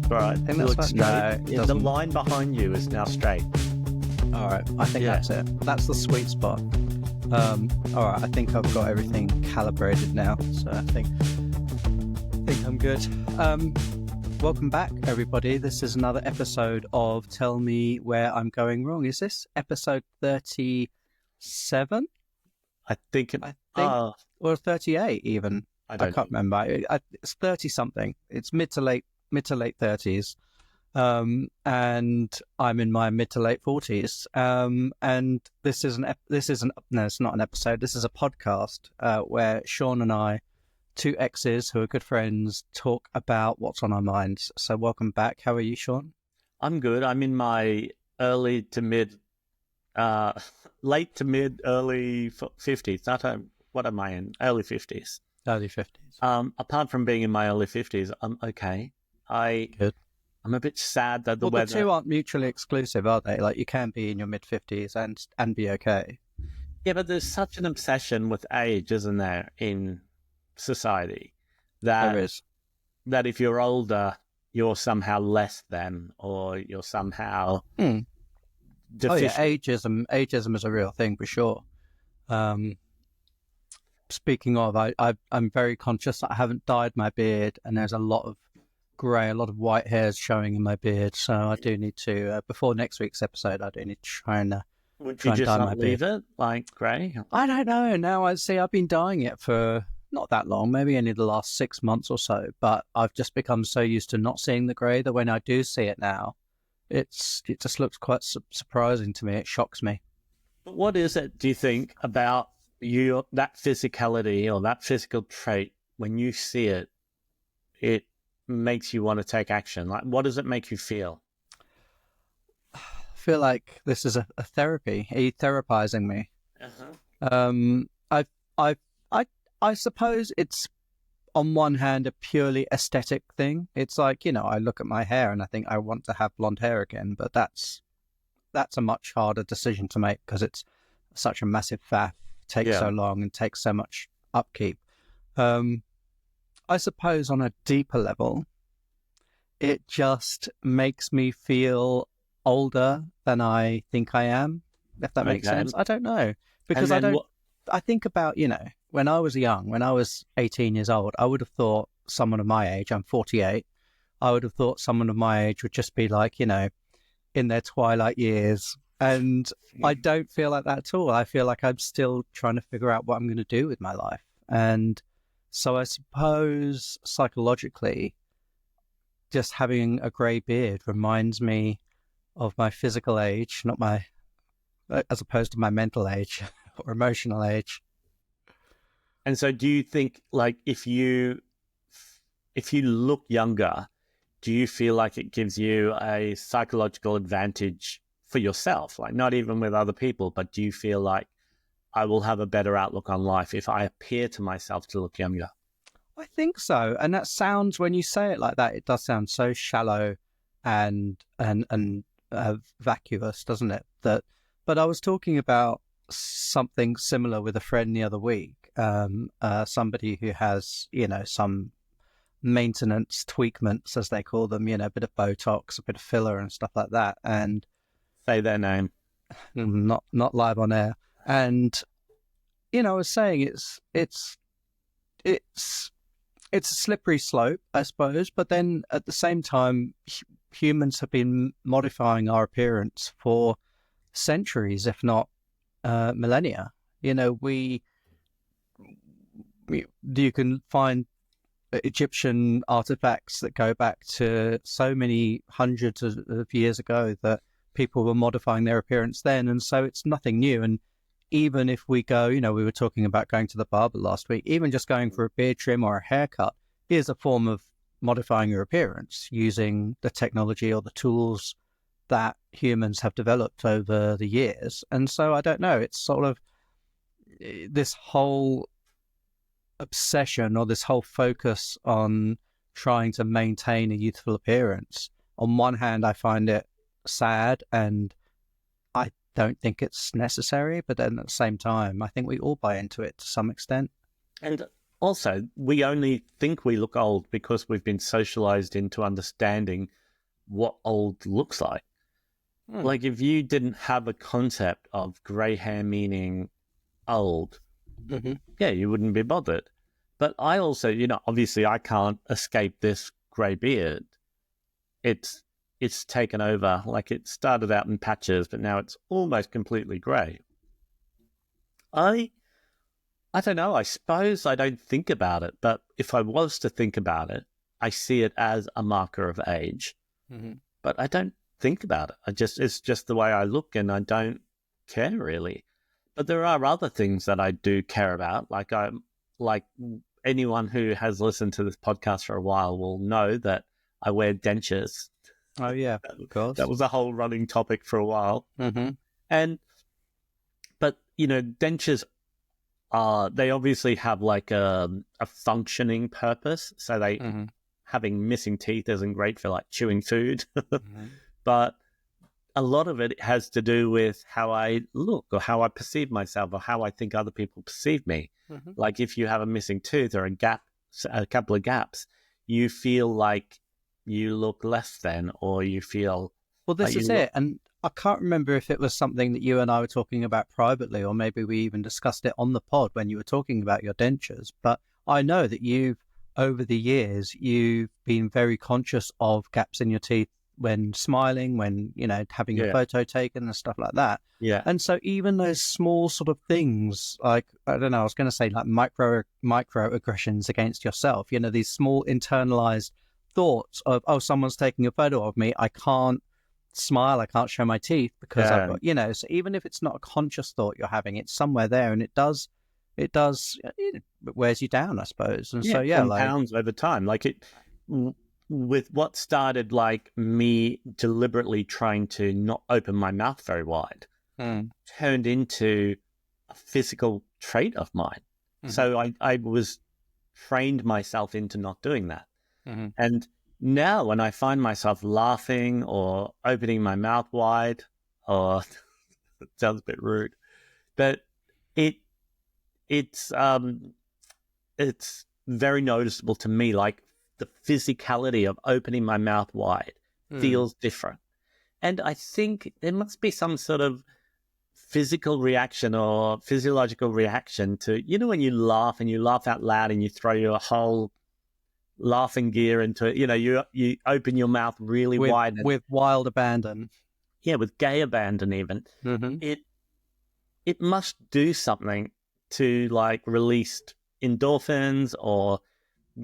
Right. I think that's Looks right. straight. No, it The doesn't. line behind you is now straight. All right, I think Yeah. that's it. That's the sweet spot. All right, I think I've got everything calibrated now, so I think I'm good. Welcome back, everybody. This is another episode of Tell Me Where I'm Going Wrong. Is this episode 37? I think. Or 38 even. I I don't can't remember. It's 30 something. It's mid to late 30s. And I'm in my mid to late 40s. And this is no, it's not an episode. This is a podcast where Sean and I, two exes who are good friends, talk about what's on our minds. So welcome back. How are you, Sean? I'm good. I'm in my late to mid, early 50s. What am I in? Early 50s. Early 50s. Apart from being in my early 50s, I'm okay. Good. I'm a bit sad that the Well, weather. the two aren't mutually exclusive, are they? Like, you can be in your mid 50s and be okay. Yeah, but there's such an obsession with age, isn't there, in society, that There is. that if you're older, you're somehow less than, or you're somehow Oh deficient. yeah, ageism is a real thing for sure. Speaking of, I'm very conscious that I haven't dyed my beard, and there's a lot of grey, a lot of white hairs showing in my beard. So I do need to, before next week's episode, I do need to try and Would you just dye my not leave beard. it like grey? I don't know. Now I see I've been dyeing it for not that long, maybe only the last 6 months or so. But I've just become so used to not seeing the grey that when I do see it now, it just looks quite surprising to me. It shocks me. But what is it, do you think, about you, that physicality or that physical trait, when you see it, it makes you want to take action? Like, what does it make you feel? I feel like this is a therapy. Are you therapizing me? I suppose it's on one hand a purely aesthetic thing. It's like, I look at my hair and I think I want to have blonde hair again, but that's a much harder decision to make because it's such a massive faff, takes so long and takes so much upkeep. I suppose on a deeper level, it just makes me feel older than I think I am, if that makes sense. I don't know, because I think about, when I was young, when I was 18 years old, I would have thought someone of my age, I'm 48, I would have thought someone of my age would just be like, in their twilight years. And I don't feel like that at all. I feel like I'm still trying to figure out what I'm going to do with my life. And so I suppose psychologically, just having a grey beard reminds me of my physical age, as opposed to my mental age or emotional age. And so do you think, like, if you look younger, do you feel like it gives you a psychological advantage for yourself? Like, not even with other people, but do you feel like I will have a better outlook on life if I appear to myself to look younger? I think so. And that sounds, when you say it like that, it does sound so shallow and vacuous, doesn't it? But I was talking about something similar with a friend the other week. Somebody who has, some maintenance tweakments, as they call them, a bit of Botox, a bit of filler and stuff like that. And say their name, not live on air. And, I was saying it's a slippery slope, I suppose. But then at the same time, humans have been modifying our appearance for centuries, if not millennia. You can find Egyptian artifacts that go back to so many hundreds of years ago that people were modifying their appearance then, and so it's nothing new. And even if we go, we were talking about going to the barber last week, even just going for a beard trim or a haircut is a form of modifying your appearance using the technology or the tools that humans have developed over the years. And so I don't know, it's sort of this whole obsession or this whole focus on trying to maintain a youthful appearance. On one hand, I find it sad and I don't think it's necessary, but then at the same time, I think we all buy into it to some extent. And also, we only think we look old because we've been socialized into understanding what old looks like. Like if you didn't have a concept of grey hair meaning old, yeah, you wouldn't be bothered. But I also, obviously I can't escape this grey beard. It's taken over. Like it started out in patches, but now it's almost completely grey. I don't know. I suppose I don't think about it, but if I was to think about it, I see it as a marker of age. But I don't think about it. It's just the way I look, and I don't care really. But there are other things that I do care about. Like anyone who has listened to this podcast for a while will know that I wear dentures. Oh yeah, of course. That was a whole running topic for a while. But dentures they obviously have like a functioning purpose. So having missing teeth isn't great for like chewing food. But a lot of it has to do with how I look or how I perceive myself or how I think other people perceive me. Like if you have a missing tooth or a couple of gaps, you feel like you look less than, or you feel... Well, this is it. And I can't remember if it was something that you and I were talking about privately, or maybe we even discussed it on the pod when you were talking about your dentures. But I know that over the years, you've been very conscious of gaps in your teeth when smiling, when, having a photo taken and stuff like that. Yeah. And so even those small sort of things, like, I don't know, I was going to say like microaggressions against yourself, these small internalized thoughts of, oh, someone's taking a photo of me, I can't smile, I can't show my teeth because I've got, so even if it's not a conscious thought you're having, it's somewhere there, and it wears you down, I suppose. And so compounds over time. Like it, with what started like me deliberately trying to not open my mouth very wide, turned into a physical trait of mine. So I was trained myself into not doing that. And now when I find myself laughing or opening my mouth wide, or it sounds a bit rude, but it's very noticeable to me. Like the physicality of opening my mouth wide feels different. And I think there must be some sort of physical reaction or physiological reaction to, when you laugh and you laugh out loud and you throw your whole laughing gear into it, you open your mouth really wide. With wild abandon. Yeah, with gay abandon even. It must do something to like release endorphins or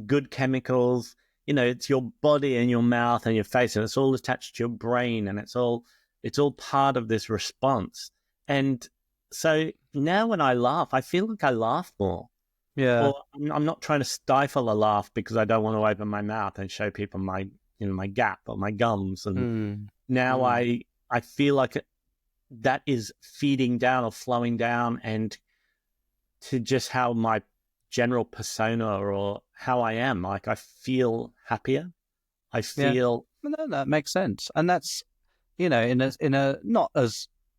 good chemicals. It's your body and your mouth and your face, and it's all attached to your brain, and it's all part of this response. And so now when I laugh, I feel like I laugh more. Yeah. Or I'm not trying to stifle a laugh because I don't want to open my mouth and show people my gap or my gums. And now I feel like that is feeding down or flowing down, and to just how my general persona or how I am. Like I feel happier. I feel... Yeah. No, that makes sense. And that's, in a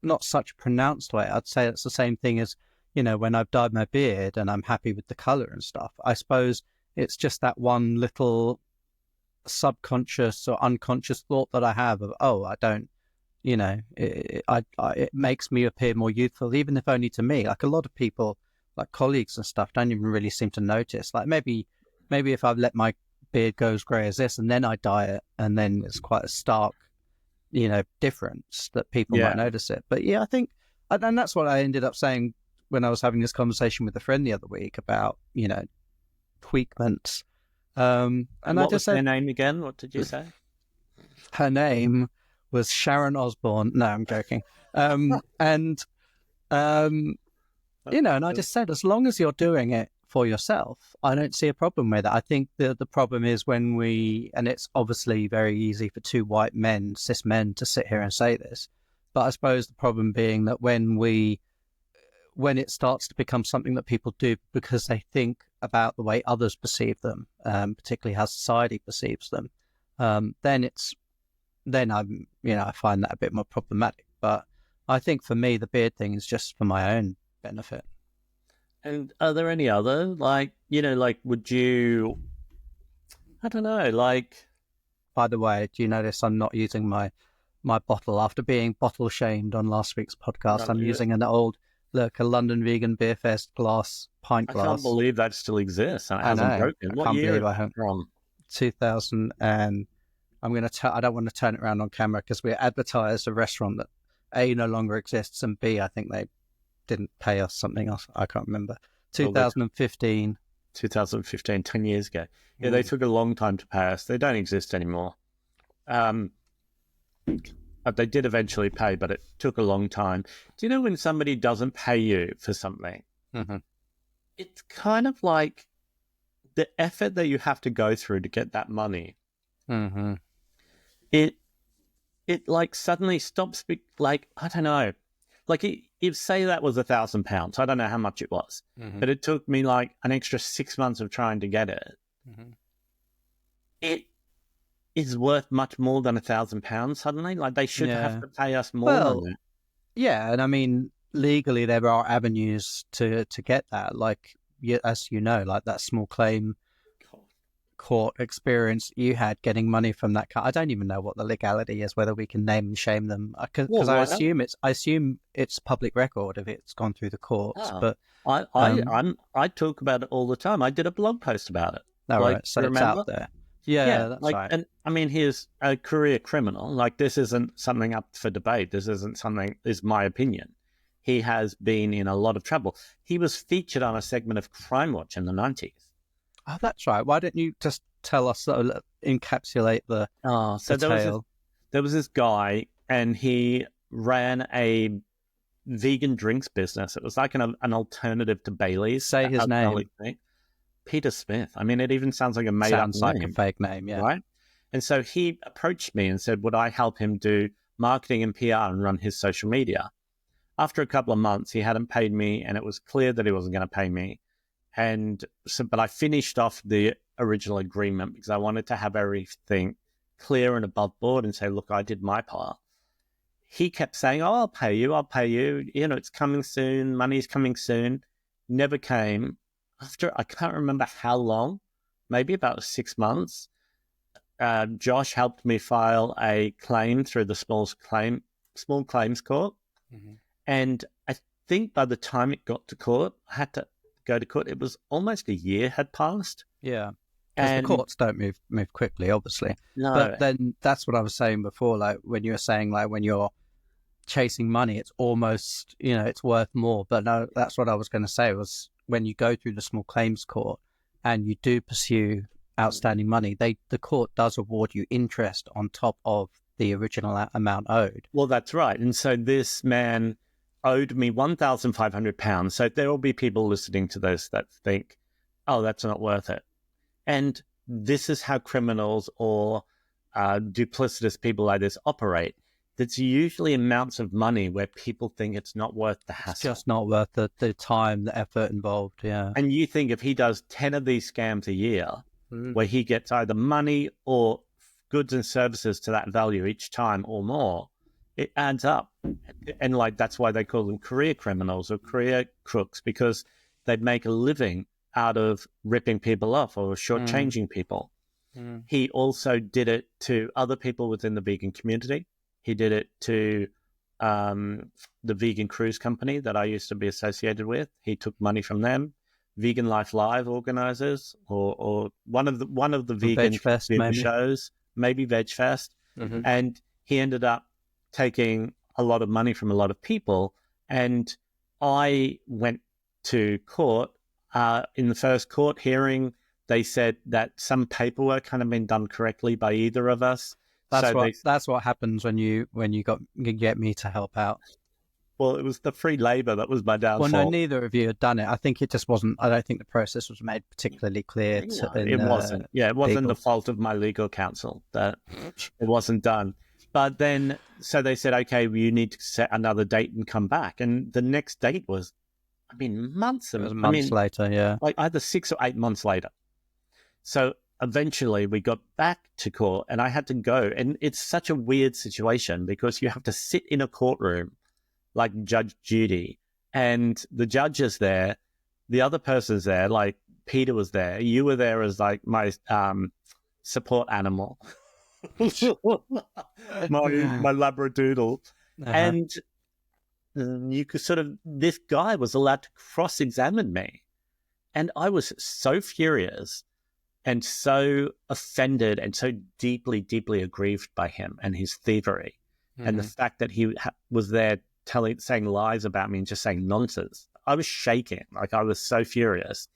not such pronounced way, I'd say it's the same thing as, when I've dyed my beard and I'm happy with the color and stuff. I suppose it's just that one little subconscious or unconscious thought that I have of, oh, I don't, it makes me appear more youthful, even if only to me. Like a lot of people, like colleagues and stuff, don't even really seem to notice. Like maybe if I've let my beard go as grey as this and then I dye it, and then it's quite a stark, difference that people might notice it. But yeah, I think, and that's what I ended up saying when I was having this conversation with a friend the other week about, tweakments. And what I just said, her name again? What did you say? Her name was Sharon Osbourne. No, I'm joking. And I just said, as long as you're doing it for yourself, I don't see a problem with it. I think the problem is when and it's obviously very easy for two white men, cis men, to sit here and say this, but I suppose the problem being that when it starts to become something that people do because they think about the way others perceive them, particularly how society perceives them, then I find that a bit more problematic. But I think for me, the beard thing is just for my own benefit. And are there any other, like, would you, I don't know, like... By the way, do you notice I'm not using my bottle after being bottle shamed on last week's podcast? I'm using a London Vegan Beer Fest pint I glass. can't believe that still exists and it I hasn't know. broken. I What can't year believe is I it haven't. from? 2000, and I don't want to turn it around on camera because we advertised a restaurant that A, no longer exists, and B, I think they didn't pay us something else. I can't remember. 2015. 2015, 10 years ago. Yeah, they took a long time to pay us. They don't exist anymore. They did eventually pay, but it took a long time. Do you know when somebody doesn't pay you for something? Mm-hmm. It's kind of like the effort that you have to go through to get that money. Mm-hmm. It like suddenly stops. Like, I don't know. Like, if say that was £1,000, I don't know how much it was, but it took me like an extra 6 months of trying to get it. Mm-hmm. It is worth much more than £1,000 suddenly. Like, they should have to pay us more than that. Yeah, and I mean, legally there are avenues to get that. Like, as you know, like that small claim court experience you had getting money from that car. I don't even know what the legality is, whether we can name and shame them, because I assume it's public record if it's gone through the courts. But I talk about it all the time. I did a blog post about it. All right, so it's out there. Yeah, that's right. And I mean, he's a career criminal. Like, this isn't something up for debate. This is my opinion. He has been in a lot of trouble. He was featured on a segment of Crime Watch in the 90s. Oh, that's right. Why don't you just tell us, encapsulate the tale? There was this guy, and he ran a vegan drinks business. It was like an alternative to Bailey's. Say his name. Peter Smith. I mean, it even sounds like a made-up name. Sounds like a fake name, yeah. Right? And so he approached me and said, would I help him do marketing and PR and run his social media? After a couple of months, he hadn't paid me, and it was clear that he wasn't going to pay me. And so, but I finished off the original agreement because I wanted to have everything clear and above board and say, look, I did my part. He kept saying, oh, I'll pay you. It's coming soon. Money's coming soon. Never came. After, I can't remember how long, maybe about 6 months, Josh helped me file a claim through the small claims court. Mm-hmm. And I think by the time it got to court, I had to go to court. It was almost a year had passed. Yeah. Because the courts don't move quickly, obviously. No. But then that's what I was saying before, like when you were saying, like when you're chasing money, it's almost, it's worth more. But no, that's what I was going to say was when you go through the small claims court and you do pursue outstanding money, the court does award you interest on top of the original amount owed. Well, that's right. And so this man owed me £1,500. So there will be people listening to this that think, oh, that's not worth it. And this is how criminals or duplicitous people like this operate. It's usually amounts of money where people think it's not worth the hassle. It's just not worth the time, the effort involved, yeah. And you think if he does 10 of these scams a year, where he gets either money or goods and services to that value each time or more, it adds up. And like, that's why they call them career criminals or career crooks, because they make a living out of ripping people off or shortchanging people. He also did it to other people within the vegan community. He did it to the vegan cruise company that I used to be associated with. He took money from them. Vegan Life Live organizers, or one of the vegan Fest, shows, maybe Veg Fest. Mm-hmm. And he ended up taking a lot of money from a lot of people. And I went to court. In the first court hearing, they said that some paperwork hadn't been done correctly by either of us. That's what happens when you get me to help out. Well, it was the free labor that was my downfall. Well, no, neither of you had done it. I think it just wasn't. I don't think the process was made particularly clear. It wasn't. Yeah, it wasn't the fault of my legal counsel that it wasn't done. But then, so they said, okay, well, you need to set another date and come back. And the next date was, months later, yeah. Like either 6 or 8 months later. So eventually we got back to court and I had to go. And it's such a weird situation because you have to sit in a courtroom like Judge Judy, and the judge is there the other person's there, like Peter was there. You were there as like my support animal, my labradoodle, and you could sort of, this guy was allowed to cross-examine me, and I was so furious and so offended and so deeply, deeply aggrieved by him and his thievery, and the fact that he was there saying lies about me and just saying nonsense. I was shaking, like I was so furious.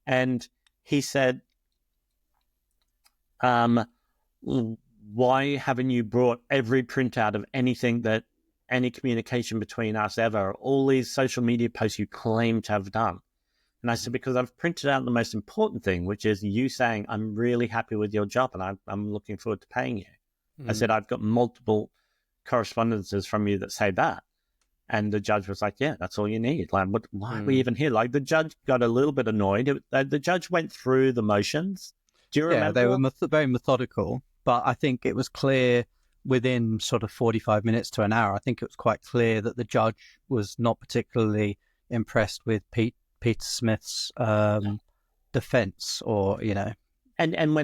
And he said, why haven't you brought every printout of anything that any communication between us ever, all these social media posts you claim to have done? And I said, because I've printed out the most important thing, which is you saying, I'm really happy with your job and I'm looking forward to paying you. I said, I've got multiple correspondences from you that say that. And the judge was like, yeah, that's all you need. Like, why are we even here? Like, the judge got a little bit annoyed. The judge went through the motions. Do you remember? Yeah, they were very methodical, but I think it was clear within sort of 45 minutes to an hour, I think it was quite clear that the judge was not particularly impressed with Peter Smith's defense, or, and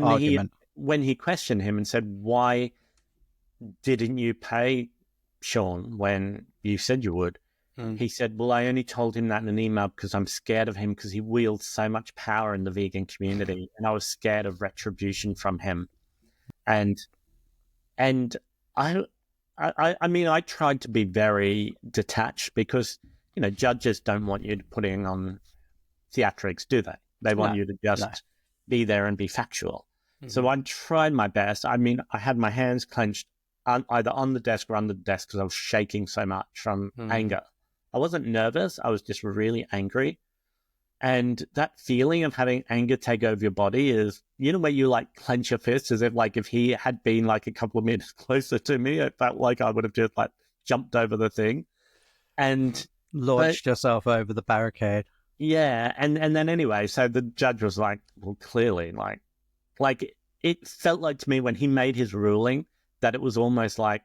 when he questioned him and said, why didn't you pay Sean when you said you would? He said, well, I only told him that in an email because I'm scared of him, because he wields so much power in the vegan community, and I was scared of retribution from him. And I mean, I tried to be very detached, because judges don't want you putting on theatrics, do they? They want you to just be there and be factual. So I tried my best. I mean, I had my hands clenched either on the desk or under the desk because I was shaking so much from anger. I wasn't nervous. I was just really angry. And that feeling of having anger take over your body is, where you like clench your fists, as if he had been like a couple of minutes closer to me, it felt like I would have just like jumped over the thing and launched yourself over the barricade. Yeah. And then anyway, so the judge was like, well, clearly, like it felt like to me when he made his ruling that it was almost like,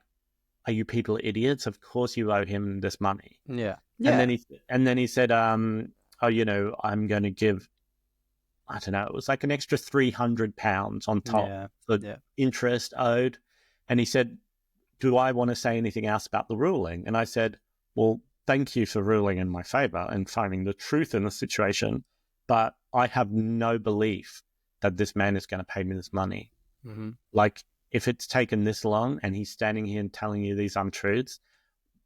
are you people idiots? Of course you owe him this money. Yeah. And then he said, I'm going to give, I don't know, it was like an extra £300 on top for interest owed. And he said, do I want to say anything else about the ruling? And I said, well, thank you for ruling in my favor and finding the truth in the situation, but I have no belief that this man is going to pay me this money. Like, if it's taken this long and he's standing here and telling you these untruths,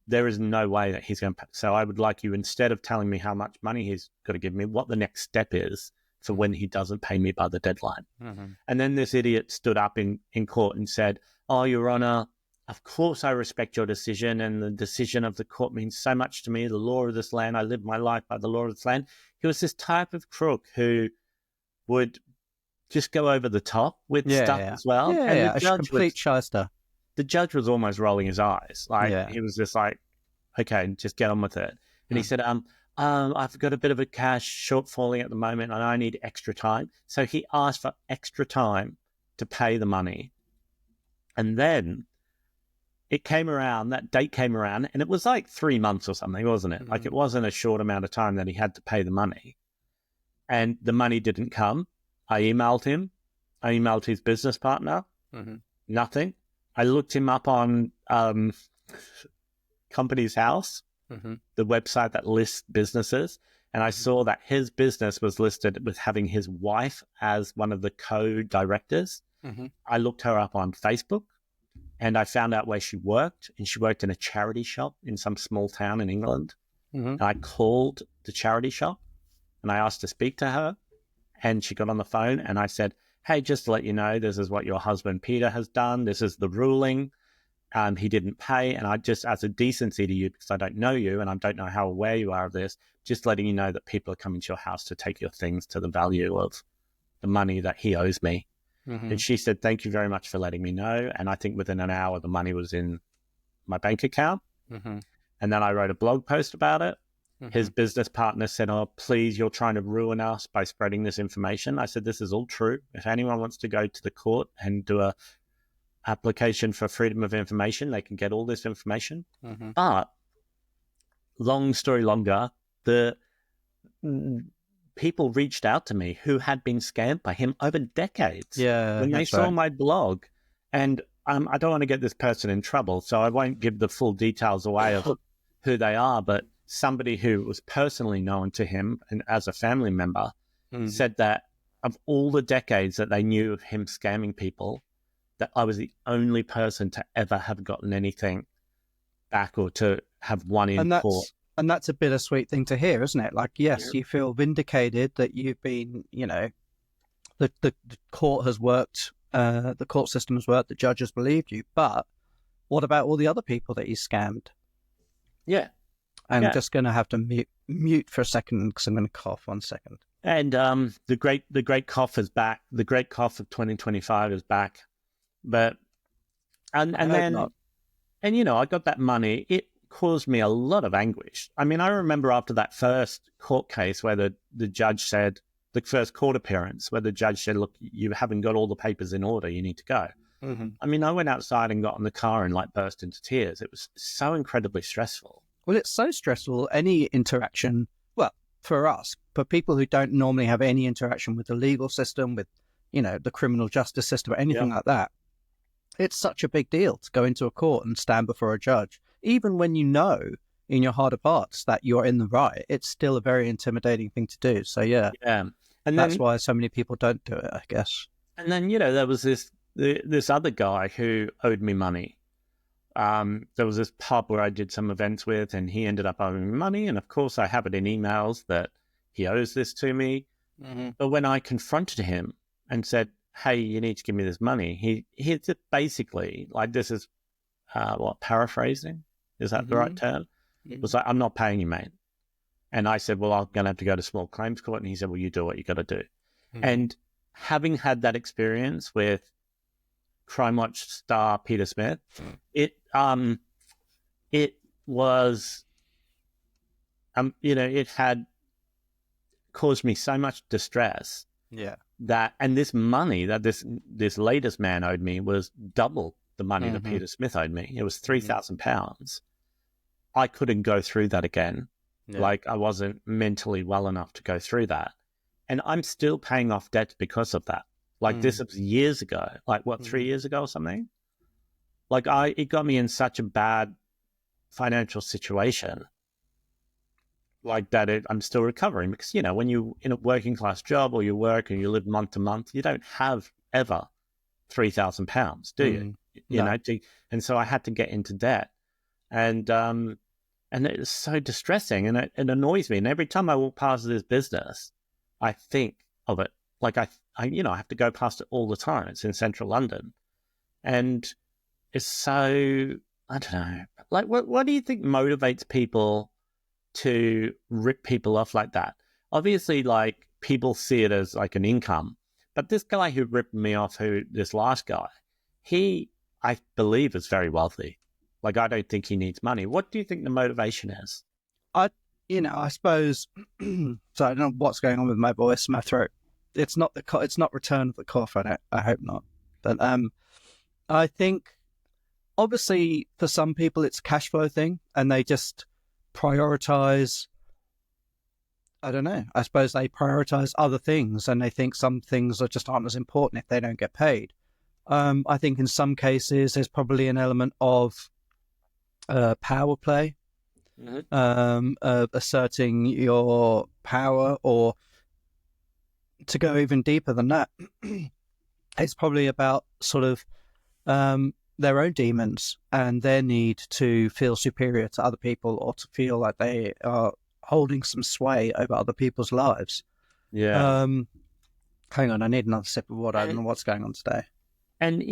there is no way that he's going to pay. So I would like you, instead of telling me how much money he's got to give me, what the next step is for when he doesn't pay me by the deadline. And then this idiot stood up in court and said, oh, Your Honor, of course I respect your decision, and the decision of the court means so much to me, the law of this land. I live my life by the law of this land. He was this type of crook who would just go over the top with stuff as well. And the judge, a complete shyster. The judge was almost rolling his eyes. He was just like, okay, just get on with it. And he said, I've got a bit of a cash shortfalling at the moment and I need extra time. So he asked for extra time to pay the money. And then it came around, that date came around, and it was like 3 months or something, wasn't it? Like, it wasn't a short amount of time that he had to pay the money. And the money didn't come. I emailed him. I emailed his business partner. Nothing. I looked him up on Company's House, the website that lists businesses, and I saw that his business was listed with having his wife as one of the co-directors. I looked her up on Facebook, and I found out where she worked, and she worked in a charity shop in some small town in England. And I called the charity shop, and I asked to speak to her, and she got on the phone, and I said, hey, just to let you know, this is what your husband Peter has done. This is the ruling. He didn't pay. And I just, as a decency to you, because I don't know you and I don't know how aware you are of this, just letting you know that people are coming to your house to take your things to the value of the money that he owes me. And she said, thank you very much for letting me know. And I think within an hour, the money was in my bank account. And then I wrote a blog post about it. His business partner said, oh, please, you're trying to ruin us by spreading this information. I said, this is all true. If anyone wants to go to the court and do a application for freedom of information, they can get all this information. But long story longer, the people reached out to me who had been scammed by him over decades. Yeah, When they that's saw right. my blog, and I don't want to get this person in trouble, so I won't give the full details away of who they are, but somebody who was personally known to him and as a family member said that of all the decades that they knew of him scamming people, that I was the only person to ever have gotten anything back or to have won in court. And that's a bittersweet thing to hear, isn't it? Like, yes, you feel vindicated that you've been, the court has worked, the court system has worked, the judge has believed you. But what about all the other people that he scammed? Yeah. I'm just going to have to mute for a second because I'm going to cough. 1 second. And the great cough is back. The great cough of 2025 is back. But I got that money. It caused me a lot of anguish. I mean, I remember after that first court case where the judge said, the first court appearance where the judge said, look, you haven't got all the papers in order, you need to go. I mean, I went outside and got in the car and burst into tears. It was so incredibly stressful. Well, it's so stressful, any interaction, well, for us, for people who don't normally have any interaction with the legal system, with, the criminal justice system, or anything like that. It's such a big deal to go into a court and stand before a judge. Even when you know in your heart of hearts that you're in the right, it's still a very intimidating thing to do. So, yeah. And that's why so many people don't do it, I guess. And then, there was this other guy who owed me money. There was this pub where I did some events with, and he ended up owing me money. And, of course, I have it in emails that he owes this to me. But when I confronted him and said, hey, you need to give me this money, he basically, this is, paraphrasing? Is that the right term? It was like, I'm not paying you, mate. And I said, well, I'm going to have to go to small claims court. And he said, well, you do what you got to do. And having had that experience with Crime Watch star Peter Smith, it was, it had caused me so much distress. Yeah. And this money that this latest man owed me was double the money that Peter Smith owed me. It was £3,000. I couldn't go through that again. Yeah. I wasn't mentally well enough to go through that. And I'm still paying off debts because of that. This was years ago, 3 years ago or something? It got me in such a bad financial situation that I'm still recovering because, when you're in a working class job or you work and you live month to month, you don't have ever £3,000, do you? No. And so I had to get into debt. And it's so distressing and it annoys me. And every time I walk past this business, I think of it. I have to go past it all the time. It's in central London. And it's so, I don't know. What do you think motivates people to rip people off like that? Obviously, people see it as an income. But this guy who ripped me off, this last guy, he, I believe, is very wealthy. I don't think he needs money. What do you think the motivation is? I suppose, so I don't know what's going on with my voice, my throat. It's not it's not return of the cough. I hope not. But I think obviously for some people it's a cash flow thing and they just prioritize. I don't know. I suppose they prioritize other things and they think some things just aren't as important if they don't get paid. I think in some cases there's probably an element of power play, asserting your power, or to go even deeper than that, it's probably about sort of their own demons and their need to feel superior to other people or to feel like they are holding some sway over other people's lives. Yeah. Hang on, I need another sip of water. I don't know what's going on today. And,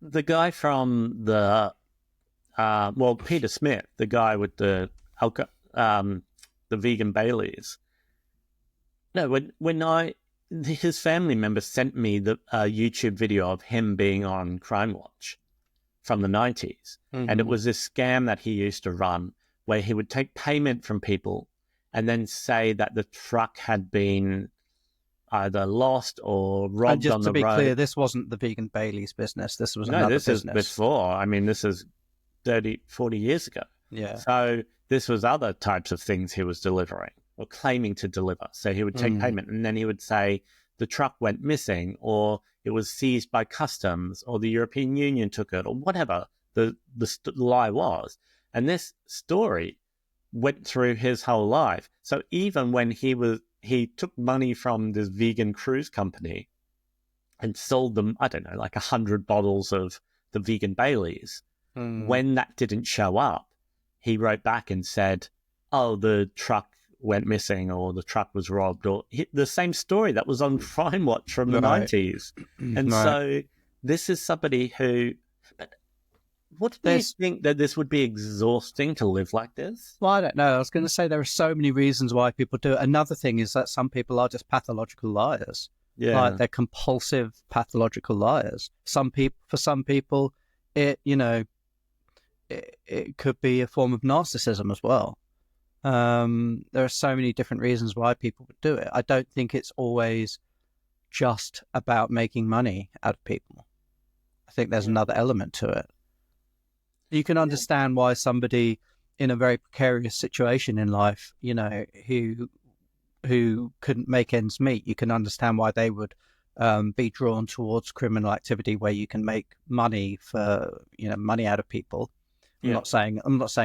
the guy from Peter Smith, the guy with the vegan Baileys. No, his family members sent me the YouTube video of him being on Crime Watch from the 90s. And it was this scam that he used to run where he would take payment from people and then say that the truck had been either lost or robbed on the road. And just to be clear, this wasn't the vegan Bailey's business. This was another business. Is before. I mean, this is 30, 40 years ago. Yeah. So this was other types of things he was delivering or claiming to deliver. So he would take payment, and then he would say the truck went missing, or it was seized by customs, or the European Union took it, or whatever the lie was. And this story went through his whole life. So even when he took money from this vegan cruise company and sold them, I don't know, like 100 bottles of the vegan Baileys. When that didn't show up, he wrote back and said, oh, the truck went missing, or the truck was robbed, or the same story that was on Crime Watch from the 90s. And so this is somebody who... What do you think, that this would be exhausting to live like this? Well, I don't know. I was going to say there are so many reasons why people do it. Another thing is that some people are just pathological liars. Yeah. Like, they're compulsive pathological liars. For some people, it could be a form of narcissism as well. There are so many different reasons why people would do it. I don't think it's always just about making money out of people. I think there's another element to it. You can understand why somebody in a very precarious situation in life, who couldn't make ends meet, you can understand why they would be drawn towards criminal activity where you can make money for money out of people. I'm not saying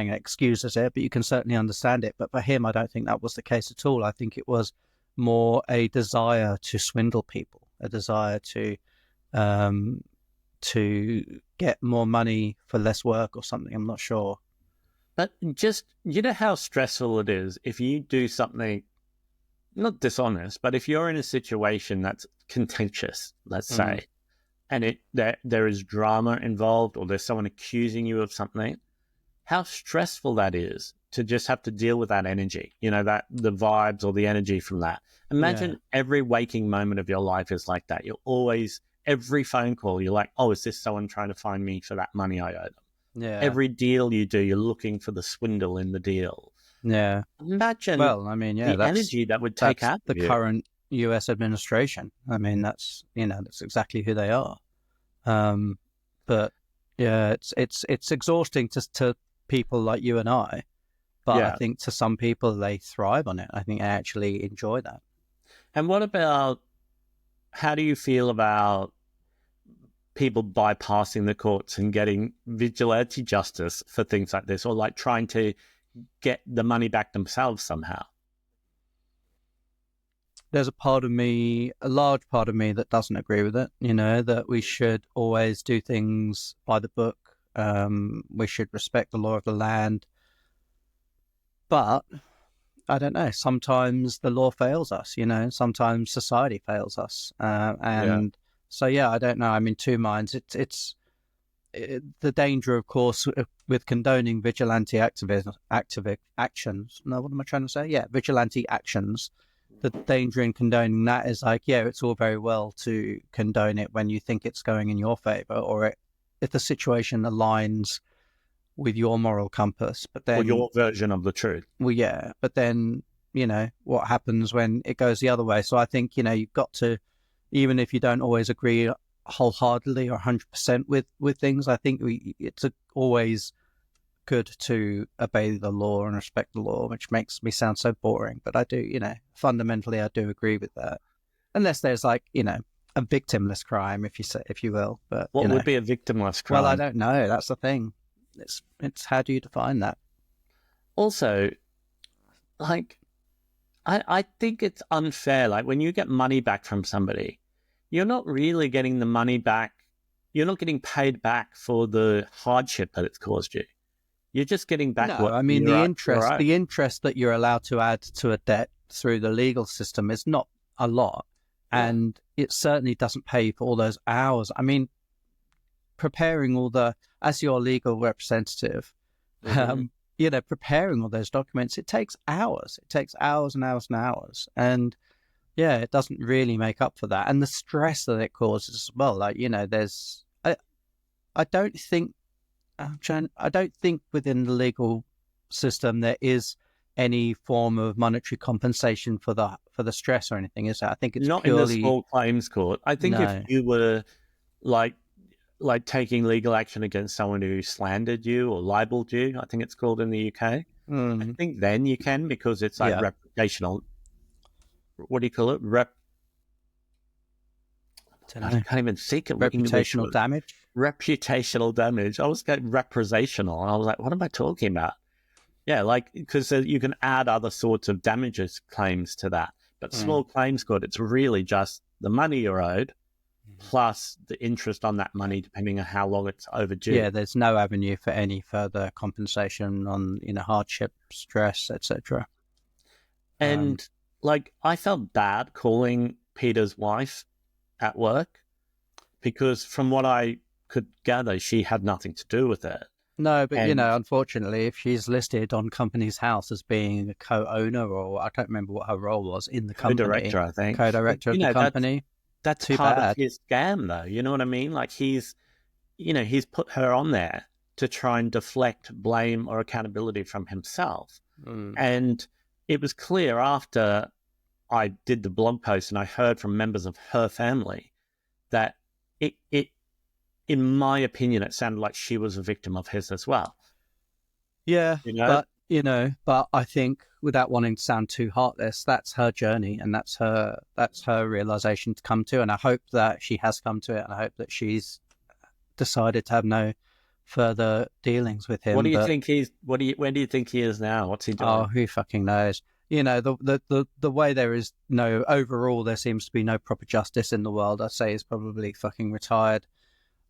it excuses it, but you can certainly understand it. But for him, I don't think that was the case at all. I think it was more a desire to swindle people, a desire to get more money for less work or something. I'm not sure. But just, how stressful it is if you do something, not dishonest, but if you're in a situation that's contentious, let's say, and there is drama involved, or there's someone accusing you of something, how stressful that is to just have to deal with that energy, that the vibes or the energy from that. Imagine every waking moment of your life is like that. You're always, every phone call, you're like, oh, is this someone trying to find me for that money I owe them? Yeah. Every deal you do, you're looking for the swindle in the deal. Yeah. Imagine the energy that would take out the current US administration. I mean, that's exactly who they are. But yeah, it's exhausting to people like you and I. But I think to some people, they thrive on it. I think they actually enjoy that. And what about, how do you feel about people bypassing the courts and getting vigilante justice for things like this, or like trying to get the money back themselves somehow? There's a large part of me that doesn't agree with it, that we should always do things by the book. We should respect the law of the land. But I don't know, sometimes the law fails us, sometimes society fails us. So, I don't know. I'm in two minds. It's the danger, of course, with condoning vigilante actions. No, what am I trying to say? Yeah, vigilante actions. The danger in condoning that is like, it's all very well to condone it when you think it's going in your favor, or if the situation aligns with your moral compass. But then, or your version of the truth. Well, yeah, but then, what happens when it goes the other way? So I think, you've got to, even if you don't always agree wholeheartedly or 100% with things, I think it's always good to obey the law and respect the law, which makes me sound so boring. But I do, fundamentally, I do agree with that. Unless there's like, a victimless crime, if you will. But what would be a victimless crime? Well, I don't know. That's the thing. It's how do you define that? Also, like, I think it's unfair. Like, when you get money back from somebody, you're not really getting the money back. You're not getting paid back for the hardship that it's caused you. You're just getting back the interest that you're allowed to add to a debt through the legal system is not a lot. Yeah. And it certainly doesn't pay for all those hours. I mean, preparing as your legal representative, preparing all those documents, it takes hours. It takes hours and hours and hours. And it doesn't really make up for that. And the stress that it causes as well. Like, I don't think within the legal system there is any form of monetary compensation for the stress or anything, is there? I think it's not purely... in the small claims court. I think if you were like like taking legal action against someone who slandered you or libeled you, I think it's called in the UK. I think then you can, because it's like reputational. What do you call it? I can't even think of reputational damage. Reputational damage. I was getting representational, and I was like, what am I talking about? Yeah, like, because you can add other sorts of damages claims to that. But small claims court, it's really just the money you're owed plus the interest on that money, depending on how long it's overdue. Yeah, there's no avenue for any further compensation on, hardship, stress, etc. And like, I felt bad calling Peter's wife at work, because from what I could gather, she had nothing to do with it. No, but unfortunately, if she's listed on Companies House as being a co-owner, or I don't remember what her role was in the company, co-director, I think, co-director of the company, that's part of his scam, though. You know what I mean? Like, he's put her on there to try and deflect blame or accountability from himself. And it was clear after I did the blog post and I heard from members of her family that it in my opinion, it sounded like she was a victim of his as well. Yeah, but I think, without wanting to sound too heartless, that's her journey, and that's her realization to come to. And I hope that she has come to it, and I hope that she's decided to have no further dealings with him. What do you think where do you think he is now? What's he doing? Oh, who fucking knows? The way there seems to be no proper justice in the world. I'd say he's probably fucking retired,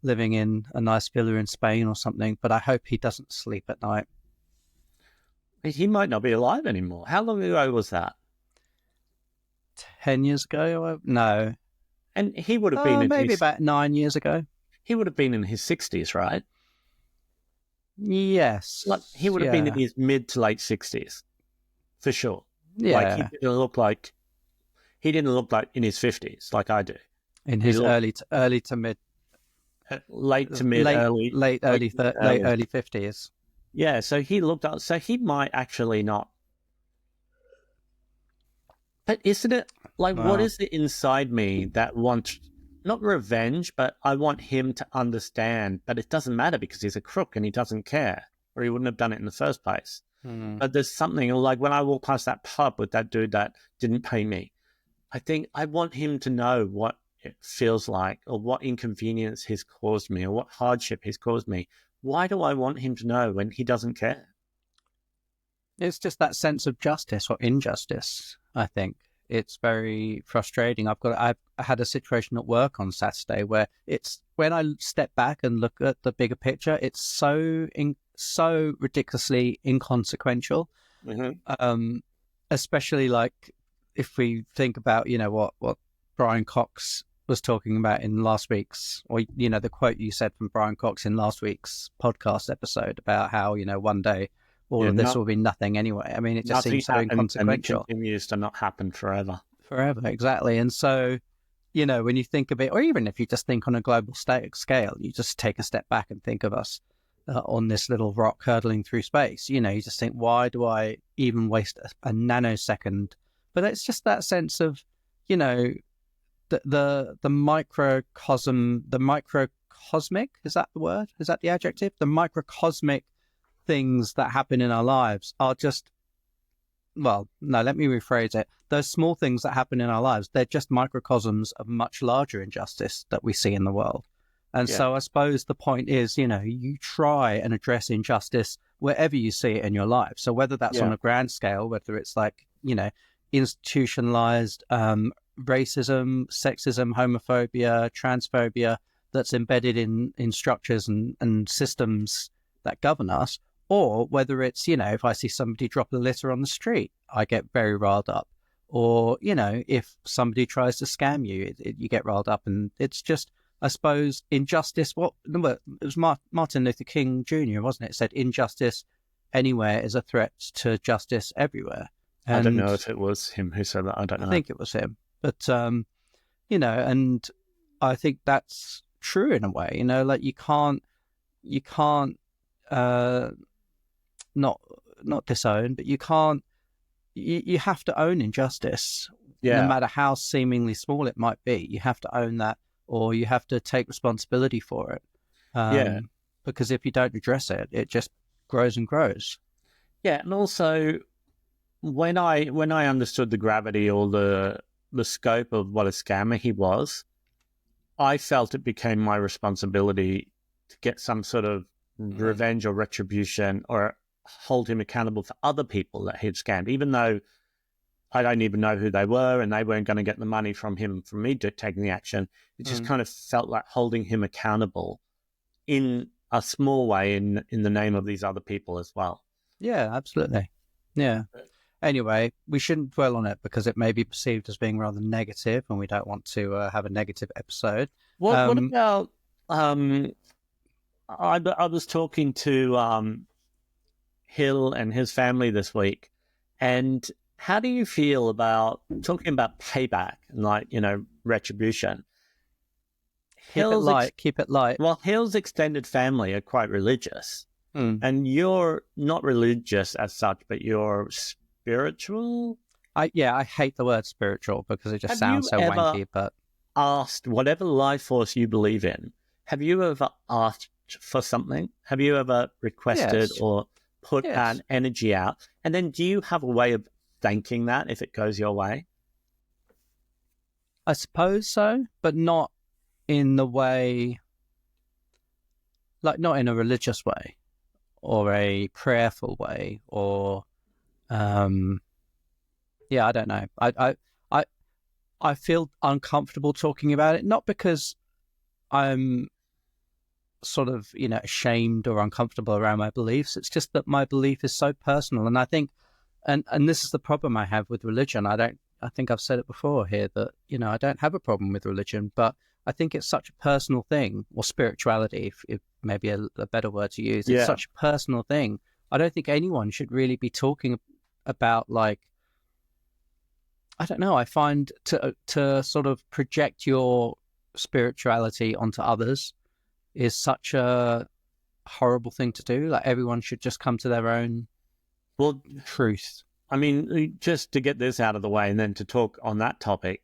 living in a nice villa in Spain or something. But I hope he doesn't sleep at night. He might not be alive anymore. How long ago was that? 10 years ago? No. And he would have been maybe about 9 years ago. He would have been in his 60s, right? Yes. Like, he would have been in his mid to late 60s, for sure. Yeah. Like, he didn't look like in his 50s, like I do. In his early to mid, late to mid, early 50s. Yeah, so he looked up. So he might actually not. But isn't it like, what is it inside me that wants not revenge, but I want him to understand? But it doesn't matter, because he's a crook and he doesn't care, or he wouldn't have done it in the first place. But there's something like, when I walk past that pub with that dude that didn't pay me, I think I want him to know what it feels like, or what inconvenience he's caused me, or what hardship he's caused me. Why do I want him to know when he doesn't care? It's just that sense of justice or injustice, I think. It's very frustrating. I had a situation at work on Saturday where it's, when I step back and look at the bigger picture, it's so ridiculously inconsequential. Especially like if we think about, what Brian Cox was talking about in last week's, or the quote you said from Brian Cox in last week's podcast episode about how one day all of this will be nothing anyway. I mean, it just seems so inconsequential. And it continues to not happen forever. Forever, exactly. And so, when you think of it, or even if you just think on a global scale, you just take a step back and think of us on this little rock hurtling through space. You just think, why do I even waste a nanosecond? But it's just that sense of, the microcosm, the microcosmic, is that the word? Is that the adjective? The microcosmic things that happen in our lives are just, well, no, let me rephrase it. Those small things that happen in our lives, they're just microcosms of much larger injustice that we see in the world. And so I suppose the point is, you try and address injustice wherever you see it in your life. So whether that's on a grand scale, whether it's like, institutionalized racism, sexism, homophobia, transphobia that's embedded in structures and systems that govern us, or whether it's, if I see somebody drop a litter on the street, I get very riled up. Or, if somebody tries to scam you, you get riled up. And it's just, I suppose, injustice. It was Martin Luther King Jr., wasn't it? It said injustice anywhere is a threat to justice everywhere. And I don't know if it was him who said that. I don't know. I think it was him. But, and I think that's true in a way, like you can't not disown, but you have to own injustice, no matter how seemingly small it might be. You have to own that, or you have to take responsibility for it. Yeah. Because if you don't address it, it just grows and grows. Yeah. And also, when I understood the gravity or the scope of what a scammer he was, I felt it became my responsibility to get some sort of revenge or retribution or hold him accountable for other people that he'd scammed, even though I don't even know who they were and they weren't going to get the money from me taking the action. It just kind of felt like holding him accountable in a small way in the name of these other people as well. Yeah, absolutely. Yeah. Anyway, we shouldn't dwell on it because it may be perceived as being rather negative, and we don't want to have a negative episode. What about I was talking to Hill and his family this week, and how do you feel about talking about payback and, like, retribution? Keep it light. Keep it light. Well, Hill's extended family are quite religious, and you're not religious as such, but you're spiritual. I hate the word spiritual because it just sounds so wanky. But asked whatever life force you believe in, have you ever asked for something? Have you ever requested or put an energy out? And then do you have a way of thanking that if it goes your way? I suppose so, but not in the way, like not in a religious way or a prayerful way or, I don't know. I feel uncomfortable talking about it, not because I'm sort of, ashamed or uncomfortable around my beliefs. It's just that my belief is so personal. And I think, and this is the problem I have with religion. I think I've said it before here that, I don't have a problem with religion, but I think it's such a personal thing, or spirituality, if maybe a better word to use. It's such a personal thing. I don't think anyone should really be talking about, like, I don't know. I find to sort of project your spirituality onto others is such a horrible thing to do. Like, everyone should just come to their own truth. I mean, just to get this out of the way and then to talk on that topic,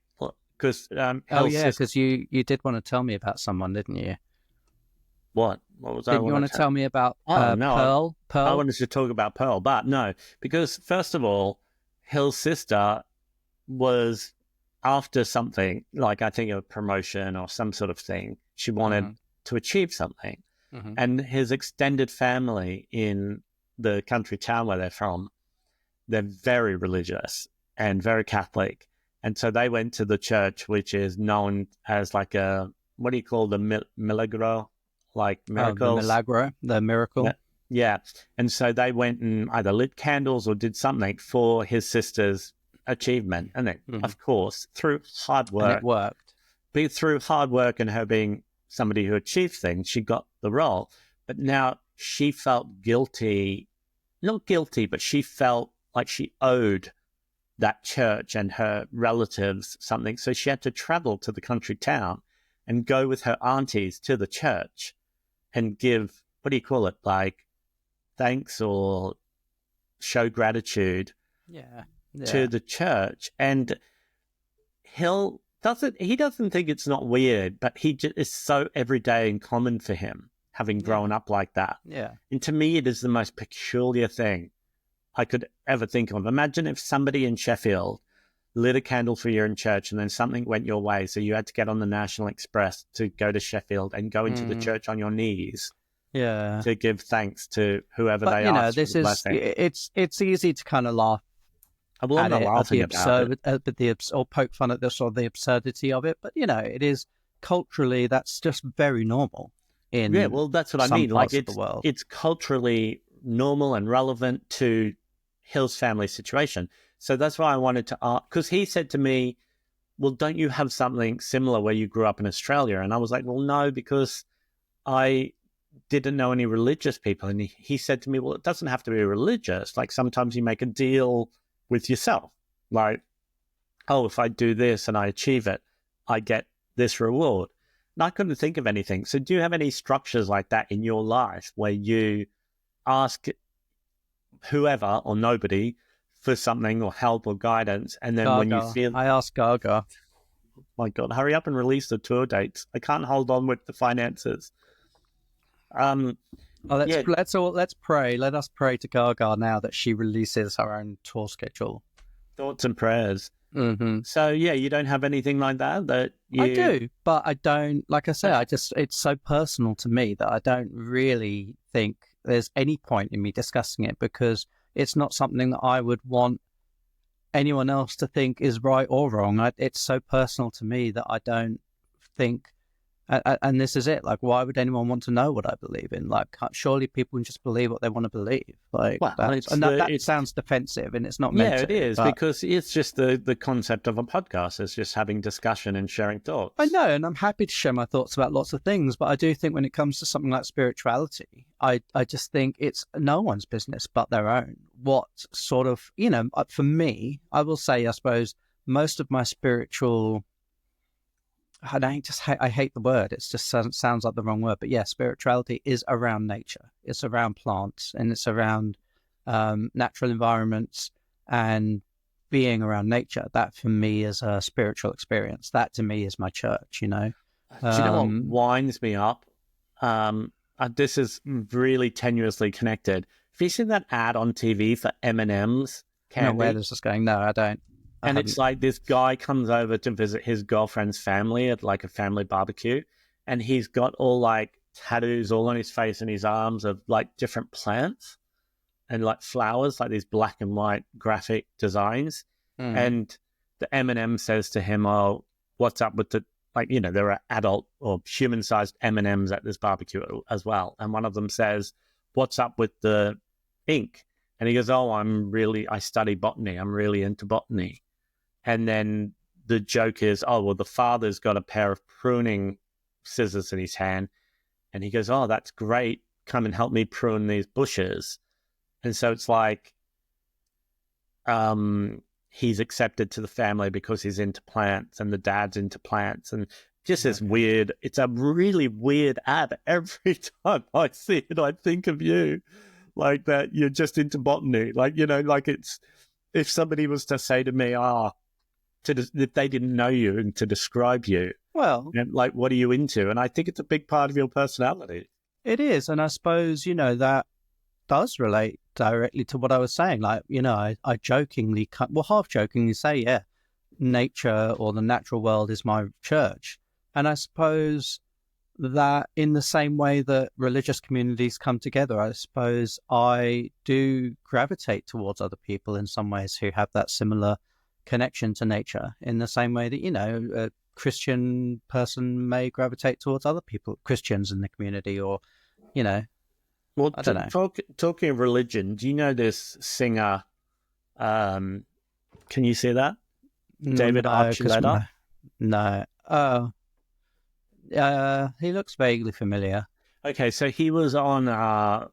because because you did want to tell me about someone, didn't you? What was Didn't you want to tell me about no, Pearl? I wanted to talk about Pearl, but no, because first of all, Hill's sister was after something, like I think a promotion or some sort of thing. She wanted to achieve something. And his extended family in the country town where they're from, they're very religious and very Catholic. And so they went to the church, which is known as like a, what do you call the milagro, like miracles? The milagro, the miracle. Yeah. And so they went and either lit candles or did something for his sister's achievement. And then, of course, through hard work. And it worked. Through hard work and her being somebody who achieved things, she got the role. But now she felt guilty, not guilty, but she felt like she owed that church and her relatives something. So she had to travel to the country town and go with her aunties to the church and give, what do you call it, like thanks or show gratitude to the church. And he doesn't think it's not weird, but it's so everyday and common for him, having grown up like that. Yeah. And to me, it is the most peculiar thing I could ever think of. Imagine if somebody in Sheffield lit a candle for you in church and then something went your way, so you had to get on the National Express to go to Sheffield and go into the church on your knees to give thanks to whoever they asked for the blessing. It's easy to kind of laugh I'm not laughing about it. Or poke fun at this or the absurdity of it, but it is culturally, that's just very normal in that's what I mean. Like, the world. It's culturally normal and relevant to Hill's family situation. So that's why I wanted to ask, because he said to me, well, don't you have something similar where you grew up in Australia? And I was like, well, no, because I didn't know any religious people. And he said to me, well, it doesn't have to be religious. Like, sometimes you make a deal with yourself. Like, oh, if I do this and I achieve it, I get this reward. And I couldn't think of anything. So do you have any structures like that in your life where you ask whoever or nobody for something or help or guidance, and then when you feel... I ask Gaga. Oh my God, hurry up and release the tour dates. I can't hold on with the finances. Oh, Yeah, let's pray. Let us pray to Gaga now that she releases her own tour schedule. thoughts and prayers. Mm-hmm. So yeah, you don't have anything like that I you. do, but I don't. Like I say, it's so personal to me that I don't really think there's any point in me discussing it because it's not something that I would want anyone else to think is right or wrong. It's so personal to me that I don't think. And this is it. Like, why would anyone want to know what I believe in? Like, surely people can just believe what they want to believe. Like, Well, that sounds defensive, and it's not meant yeah, to. it is but because it's just the concept of a podcast. It's just having discussion and sharing thoughts. I know, and I'm happy to share my thoughts about lots of things. But I do think when it comes to something like spirituality, I just think it's no one's business but their own. What sort of, for me, I will say, I suppose, most of my spiritual. I hate the word. It just sounds like the wrong word. But yeah, spirituality is around nature. It's around plants and it's around natural environments and being around nature. That for me is a spiritual experience. That to me is my church, Do you know what winds me up? This is really tenuously connected. Have you seen that ad on TV for M&M's candy? I know where this is going. No, I don't. And it's like this guy comes over to visit his girlfriend's family at like a family barbecue. And he's got all like tattoos all on his face and his arms of like different plants and like flowers, like these black and white graphic designs. And the M&M says to him, oh, what's up with the, there are adult or human-sized M&Ms at this barbecue as well. And one of them says, what's up with the ink? And he goes, oh, I study botany. I'm really into botany. And then the joke is, oh, well, the father's got a pair of pruning scissors in his hand. And he goes, oh, that's great. Come and help me prune these bushes. And so it's like he's accepted to the family because he's into plants and the dad's into plants. And just this weird, it's a really weird ad. Every time I see it, I think of you. Like that you're just into botany. It's, if somebody was to say to me, if they didn't know you and to describe you, well, what are you into? And I think it's a big part of your personality. It is. And I suppose, that does relate directly to what I was saying. I jokingly, half jokingly say, yeah, nature or the natural world is my church. And I suppose that in the same way that religious communities come together, I suppose I do gravitate towards other people in some ways who have that similar connection to nature, in the same way that, a Christian person may gravitate towards other people, Christians in the community, or, Well, I don't know. Talking of religion, do you know this singer, can you see that? David Archuleta? No. He looks vaguely familiar. Okay, so he was on,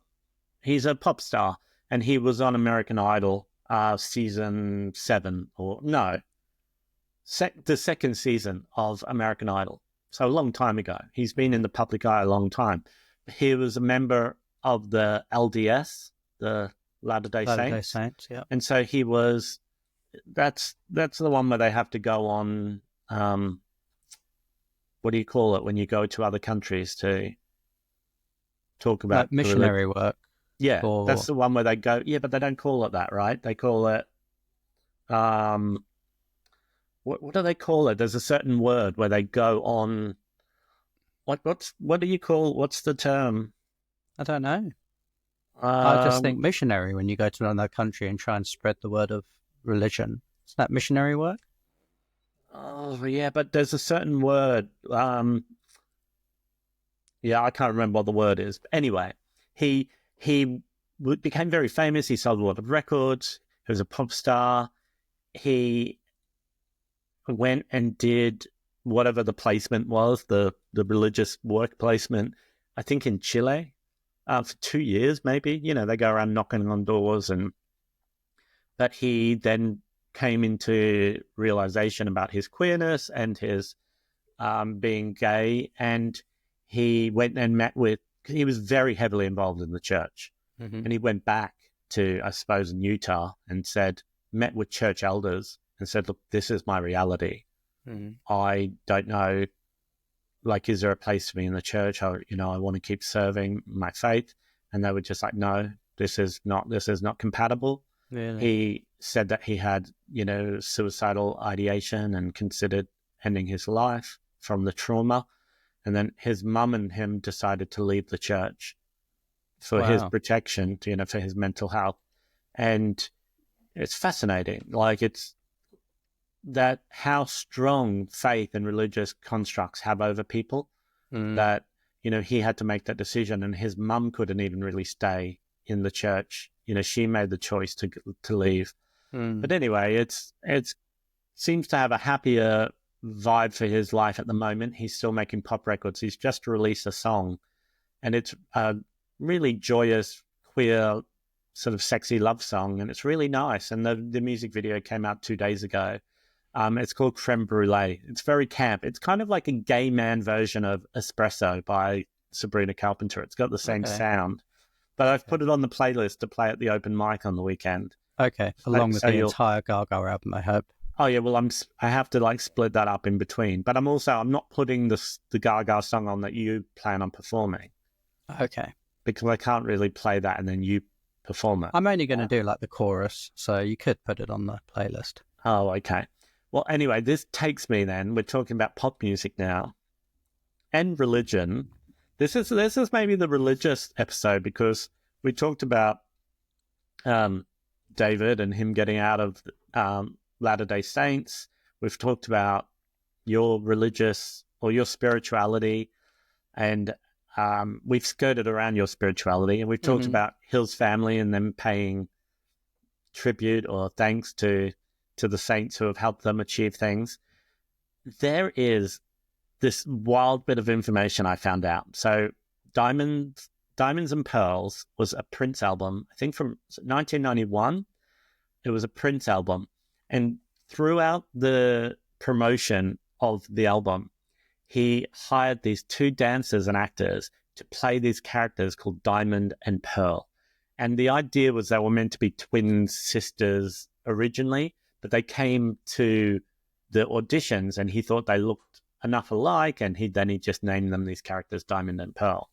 he's a pop star, and he was on American Idol season 7, the second season of American Idol. So a long time ago. He's been in the public eye a long time. He was a member of the LDS, the Latter-day Saints. Yeah. And so he was, that's the one where they have to go on, what do you call it when you go to other countries to talk about like missionary work? Yeah, that's the one where they go, yeah, but they don't call it that, right? They call it, what do they call it? There's a certain word where they go on, what do you call, what's the term? I don't know. I just think missionary when you go to another country and try and spread the word of religion. Is that missionary work? Oh, yeah, but there's a certain word. Yeah, I can't remember what the word is. But anyway, he became very famous. He sold a lot of records. He was a pop star. He went and did whatever the placement was, the religious work placement, I think in Chile, for 2 years maybe. They go around knocking on doors. But he then came into realization about his queerness and his being gay, and he went and he was very heavily involved in the church. And he went back to, I suppose, in Utah and met with church elders and said, look, this is my reality. I don't know like, is there a place for me in the church? I want to keep serving my faith. And they were just like, no, this is not compatible. Really? He said that he had, suicidal ideation and considered ending his life from the trauma. And then his mum and him decided to leave the church for his protection, for his mental health. And it's fascinating. Like, it's that how strong faith and religious constructs have over people, that, he had to make that decision, and his mum couldn't even really stay in the church. She made the choice to leave. But anyway, it's seems to have a happier vibe for his life at the moment. He's still making pop records. He's just released a song, and it's a really joyous, queer, sort of sexy love song, and it's really nice. And the music video came out 2 days ago. It's called Creme Brulee. It's very camp. It's kind of like a gay man version of Espresso by Sabrina Carpenter. It's got the same sound. But I've put it on the playlist to play at the open mic on the weekend. Okay, along with the entire Gaga album, I hope. Oh yeah, well I have to like split that up in between. But I'm not putting the Gaga song on that you plan on performing. Okay. Because I can't really play that and then you perform it. I'm only going to do like the chorus, so you could put it on the playlist. Oh, okay. Well, anyway, this takes me then. We're talking about pop music now and religion. This is maybe the religious episode, because we talked about David and him getting out of Latter-day Saints. We've talked about your religious or your spirituality, and we've skirted around your spirituality, and we've talked about Hill's family and them paying tribute or thanks to the saints who have helped them achieve things. There is this wild bit of information I found out. So Diamonds and Pearls was a Prince album, I think from 1991. It was a Prince album. And throughout the promotion of the album, he hired these 2 dancers and actors to play these characters called Diamond and Pearl. And the idea was they were meant to be twin sisters originally, but they came to the auditions and he thought they looked enough alike, and he just named them these characters, Diamond and Pearl.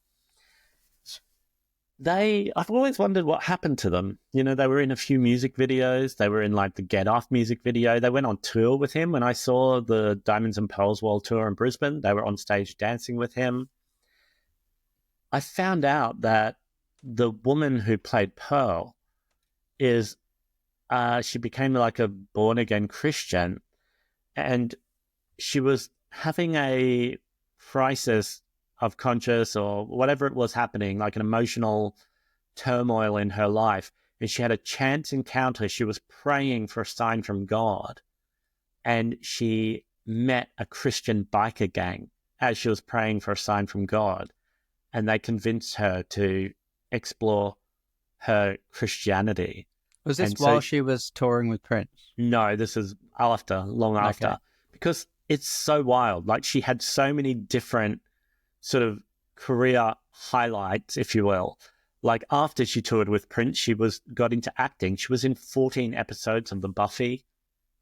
I've always wondered what happened to them. They were in a few music videos. They were in like the Get Off music video. They went on tour with him. When I saw the Diamonds and Pearls World Tour in Brisbane, they were on stage dancing with him. I found out that the woman who played Pearl she became like a born-again Christian, and she was having a crisis of conscience or whatever it was happening, like an emotional turmoil in her life. And she had a chance encounter. She was praying for a sign from God, and she met a Christian biker gang as she was praying for a sign from God. And they convinced her to explore her Christianity. Was this while she was touring with Prince? No, this is long after. Okay. Because it's so wild. Like, she had so many different sort of career highlights, if you will. Like, after she toured with Prince, she got into acting. She was in 14 episodes of the Buffy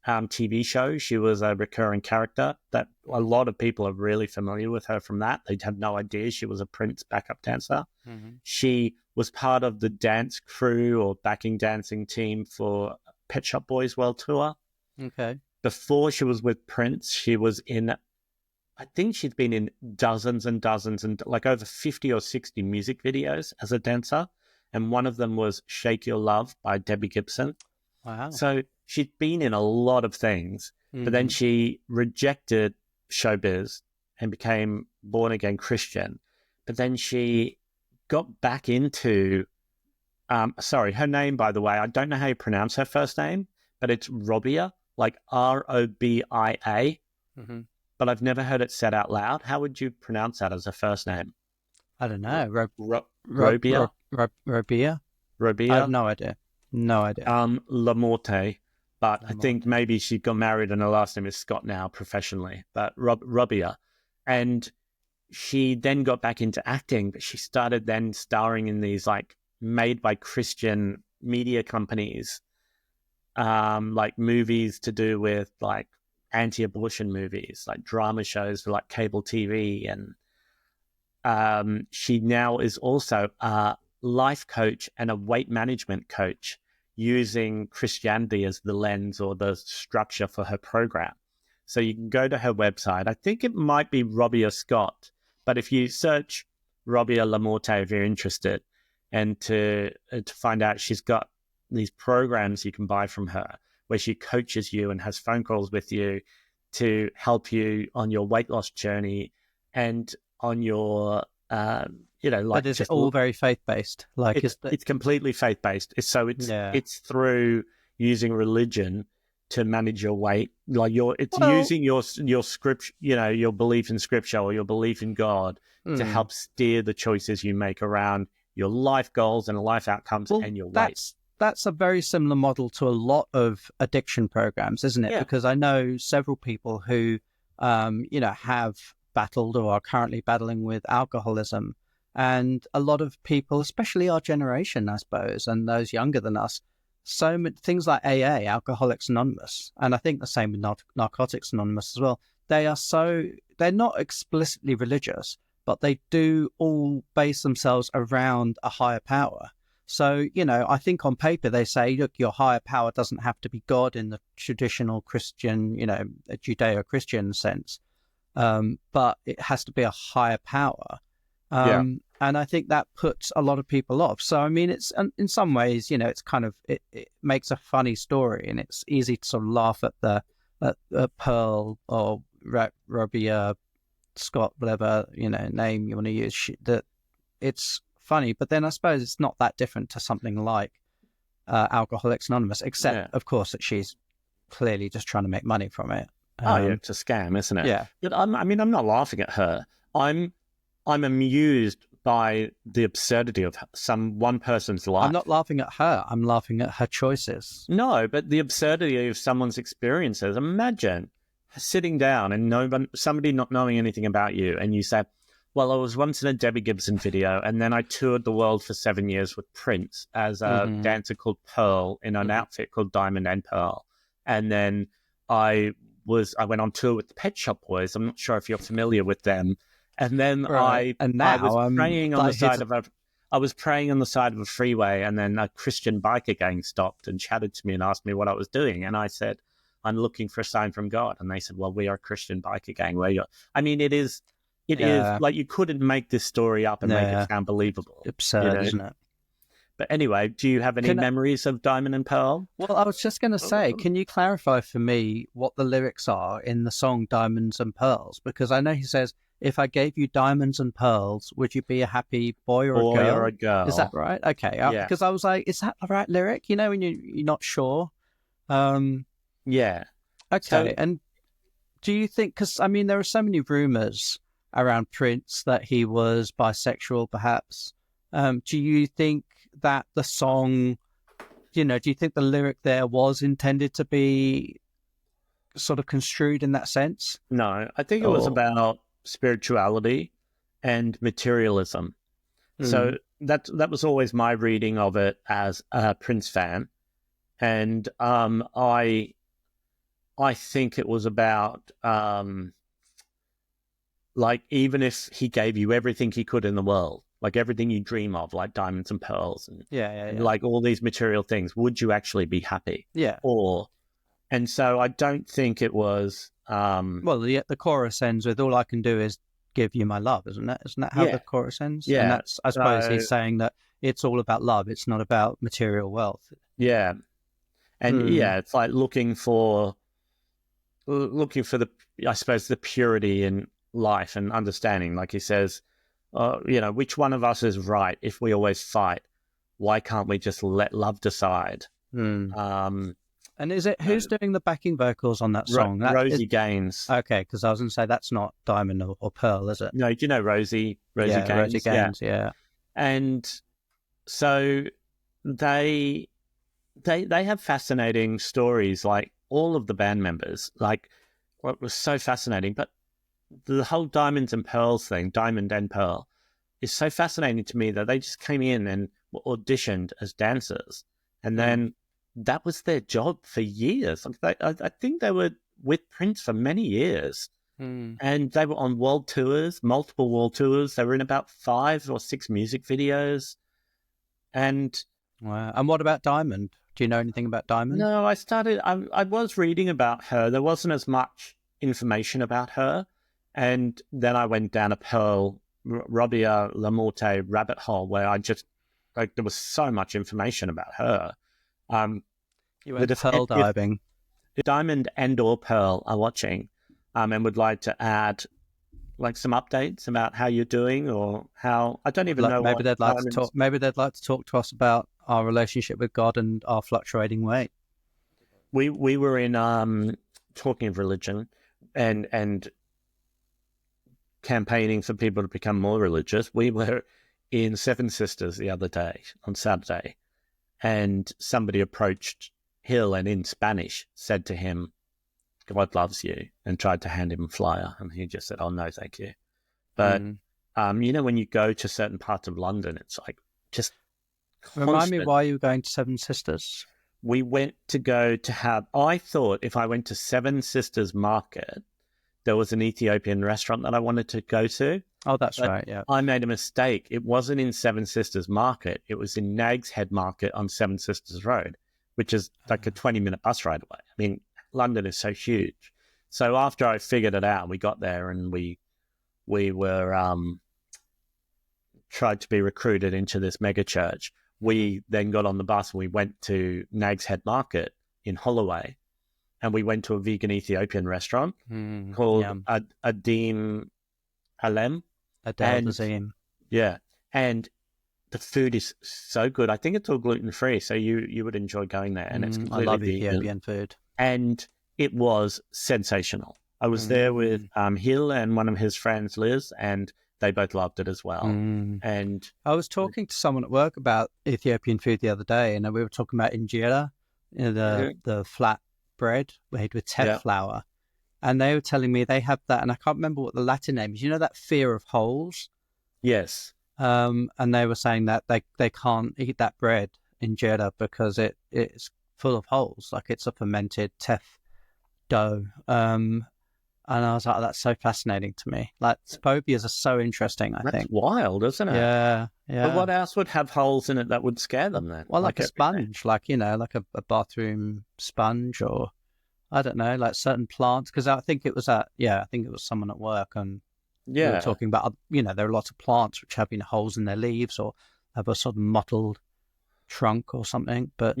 TV show. She was a recurring character that a lot of people are really familiar with her from that. They'd have no idea she was a Prince backup dancer. She was part of the dance crew or backing dancing team for Pet Shop Boys World Tour. Okay. Before she was with Prince, she was in, I think she'd been in dozens and dozens and like over 50 or 60 music videos as a dancer. And one of them was Shake Your Love by Debbie Gibson. Wow. So she'd been in a lot of things, but then she rejected showbiz and became born-again Christian. But then she got back into, her name, by the way, I don't know how you pronounce her first name, but it's Robia, like Robia. But I've never heard it said out loud. How would you pronounce that as a first name? I don't know. Robia? Robia? Robia? I have no idea. No idea. Lamorte. But I think maybe she got married and her last name is Scott now professionally. But Robia. And she then got back into acting, but she started then starring in these like made by Christian media companies, like movies to do with like anti-abortion movies, like drama shows for like cable TV. And she now is also a life coach and a weight management coach, using Christianity as the lens or the structure for her program. So you can go to her website. I think it might be Robbie or Scott, but if you search Robbie or Lamorte if you're interested, and to find out, she's got these programs you can buy from her where she coaches you and has phone calls with you to help you on your weight loss journey and on your, But is it all very faith-based? Like, it's completely faith-based. It's through using religion to manage your weight. Like using your script, your belief in scripture or your belief in God to help steer the choices you make around your life goals and life outcomes and your weight. That's a very similar model to a lot of addiction programs, isn't it? Yeah. Because I know several people who, have battled or are currently battling with alcoholism. And a lot of people, especially our generation, I suppose, and those younger than us, so many things like AA, Alcoholics Anonymous, and I think the same with Narcotics Anonymous as well. They're not explicitly religious, but they do all base themselves around a higher power. So, I think on paper they say, look, your higher power doesn't have to be God in the traditional Christian, Judeo-Christian sense, but it has to be a higher power. And I think that puts a lot of people off. So, I mean, it's in some ways, it's kind of, it makes a funny story, and it's easy to sort of laugh at the Pearl or Robbie Scott, whatever, name you want to use, that it's funny. But then I suppose it's not that different to something like Alcoholics Anonymous, except, of course, that she's clearly just trying to make money from it. It's a scam, isn't it? Yeah. But I'm not laughing at her. I'm amused by the absurdity of one person's life. I'm not laughing at her. I'm laughing at her choices. No, but the absurdity of someone's experiences. Imagine sitting down and somebody not knowing anything about you, and you say, well, I was once in a Debbie Gibson video, and then I toured the world for 7 years with Prince as a dancer called Pearl in an outfit called Diamond and Pearl. And then I went on tour with the Pet Shop Boys. I'm not sure if you're familiar with them. And then I was praying on the side of a freeway, and then a Christian biker gang stopped and chatted to me and asked me what I was doing. And I said, I'm looking for a sign from God. And they said, well, we are a Christian biker gang. It is like, you couldn't make this story up and make it sound believable. Absurd, isn't it? But anyway, do you have any memories of Diamond and Pearl? Well, I was just going to say, can you clarify for me what the lyrics are in the song Diamonds and Pearls? Because I know he says, if I gave you diamonds and pearls, would you be a happy boy or a girl? Is that right? Okay. Because I was like, is that the right lyric? When you're not sure. Yeah. Okay. So, and do you think, because I mean, there are so many rumors around Prince that he was bisexual, perhaps. Do you think that the song, do you think the lyric there was intended to be sort of construed in that sense? No, I think it was about spirituality and materialism. So that was always my reading of it as a Prince fan. And I think it was about like, even if he gave you everything he could in the world, like everything you dream of, like diamonds and pearls and like all these material things, would you actually be happy? Yeah. And so I don't think it was well, the chorus ends with, all I can do is give you my love, isn't it? Isn't that how the chorus ends? Yeah. And that's, I suppose he's saying that it's all about love. It's not about material wealth. Yeah. And it's like looking for I suppose, the purity in life and understanding. Like he says, which one of us is right if we always fight? Why can't we just let love decide? And is it, who's doing the backing vocals on that song? Rosie Gaines. Okay, because I was going to say, that's not Diamond or Pearl, is it? No, do you know Rosie Gaines? Rosie Gaines, yeah. And so they have fascinating stories, like all of the band members. Like, what was so fascinating, but the whole Diamonds and Pearls thing, Diamond and Pearl, is so fascinating to me that they just came in and auditioned as dancers, and then that was their job for years. I think they were with Prince for many years. Mm. And they were on world tours, multiple world tours. They were in about 5 or 6 music videos. And Wow. And what about Diamond? Do you know anything about Diamond? no, I was reading about her. There wasn't as much information about her. And then I went down a Robia Lamorte rabbit hole where I just, like, there was so much information about her. You went pearl diving. If Diamond and or Pearl are watching and would like to add like some updates about how you're doing or how, I don't even know. Maybe they'd like to talk. Maybe they'd like to talk to us about our relationship with God and our fluctuating weight. We were in talking of religion and campaigning for people to become more religious. We were in Seven Sisters the other day on Saturday, and somebody approached Hill and in Spanish said to him, "God loves you," and tried to hand him a flyer, and he just said, "Oh no, thank you." But you know, when you go to certain parts of London, it's like just constant. Remind me why you were going to Seven Sisters. We went to go to have. I thought if I went to Seven Sisters Market, there was an Ethiopian restaurant that I wanted to go to. Oh, that's right. Yeah, I made a mistake. It wasn't in Seven Sisters Market. It was in Nag's Head Market on Seven Sisters Road, which is like a 20-minute bus ride away. I mean, London is so huge. So after I figured it out, we got there and we were tried to be recruited into this mega church. We then got on the bus and we went to Nag's Head Market in Holloway, and we went to a vegan Ethiopian restaurant called Adim Alem. Adele. Yeah, and the food is so good. I think it's all gluten-free, so you would enjoy going there. And it's completely I love vegan. Ethiopian food. And it was sensational. I was there with Hill and one of his friends, Liz, and they both loved it as well. And I was talking to someone at work about Ethiopian food the other day, and we were talking about injera, the flat bread made with teff flour. And they were telling me they have that, and I can't remember what the Latin name is. You know that fear of holes? yes. And they were saying that they can't eat that bread, injera, because it's full of holes, like it's a fermented teff dough. And I was like, that's so fascinating to me. Like, phobias are so interesting, I think. That's wild, isn't it? Yeah. But what else would have holes in it that would scare them then? Well, like a sponge, like, you know, like a bathroom sponge, or I don't know, like certain plants. Because I think it was someone at work, and we were talking about, you know, there are lots of plants which have, you know, holes in their leaves or have a sort of mottled trunk or something. But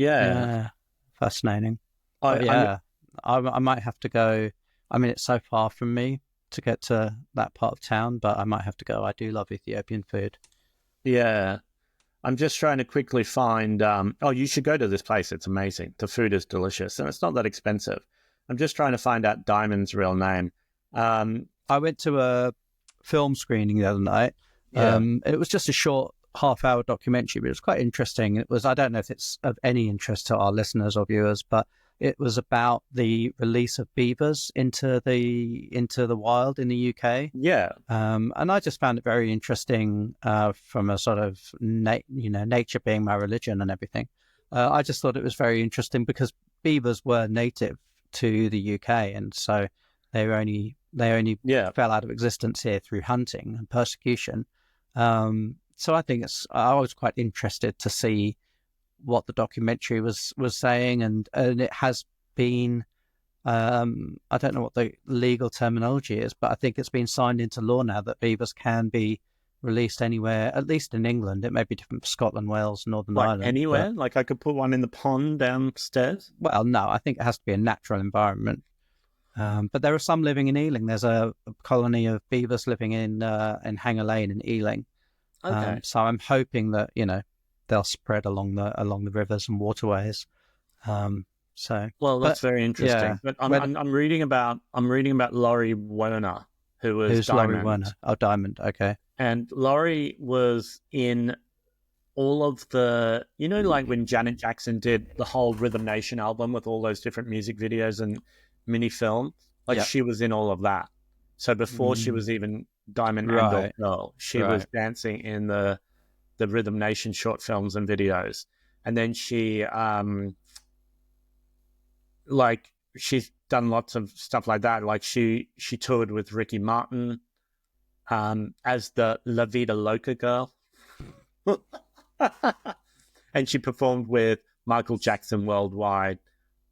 fascinating. I might have to go. I mean, it's so far from me to get to that part of town, but I might have to go. I do love Ethiopian food. Yeah. I'm just trying to quickly find, you should go to this place. It's amazing. The food is delicious and it's not that expensive. I'm just trying to find out Diamond's real name. I went to a film screening the other night. It was just a short half-hour documentary, but it was quite interesting. It was, I don't know if it's of any interest to our listeners or viewers, but it was about the release of beavers into the wild in the UK. Yeah. And I just found it very interesting from a sort of, nature being my religion and everything. I just thought it was very interesting because beavers were native to the UK, and so they only fell out of existence here through hunting and persecution. So I was quite interested to see what the documentary was saying, and it has been, I don't know what the legal terminology is, but I think it's been signed into law now that beavers can be released anywhere, at least in England. It may be different for Scotland, Wales, Northern Ireland. Anywhere? Like I could put one in the pond downstairs? Well, no, I think it has to be a natural environment. But there are some living in Ealing. There's a colony of beavers living in Hanger Lane in Ealing. Okay. So I'm hoping that, they'll spread along the rivers and waterways. That's very interesting. Yeah, but I'm reading about Laurie Werner, who's Diamond. Laurie Werner? Oh, Diamond. Okay. And Laurie was in all of the, like when Janet Jackson did the whole Rhythm Nation album with all those different music videos and mini film, she was in all of that. So before she was even Diamond and Pearl, she was dancing in the Rhythm Nation short films and videos. And then she she's done lots of stuff like that. Like she toured with Ricky Martin as the La Vida Loca girl. And she performed with Michael Jackson worldwide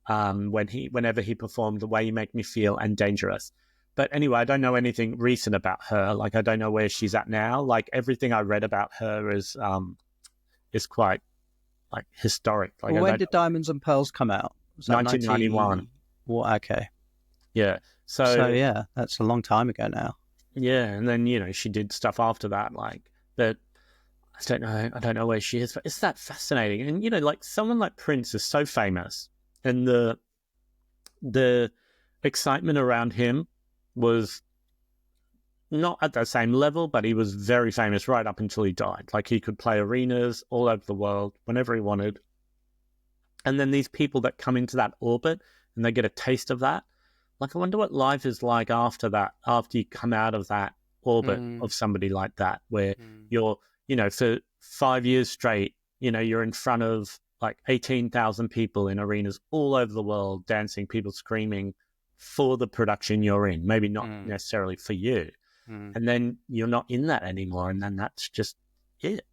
whenever he performed The Way You Make Me Feel and Dangerous. But anyway, I don't know anything recent about her. Like, I don't know where she's at now. Like, everything I read about her is quite like historic. Like, when did Diamonds and Pearls come out? Was that 1991. Well, okay. Yeah. So yeah, that's a long time ago now. Yeah, and then, you know, she did stuff after that, like that. I don't know where she is, but it's that fascinating. And, you know, like someone like Prince is so famous, and the excitement around him was not at the same level, but he was very famous right up until he died. Like, he could play arenas all over the world whenever he wanted. And then these people that come into that orbit and they get a taste of that. Like, I wonder what life is like after that, after you come out of that orbit of somebody like that, where you're, you know, for 5 years straight, you know, you're in front of like 18,000 people in arenas all over the world, dancing, people screaming for the production you're in, maybe not necessarily for you. And then you're not in that anymore, and then that's just it.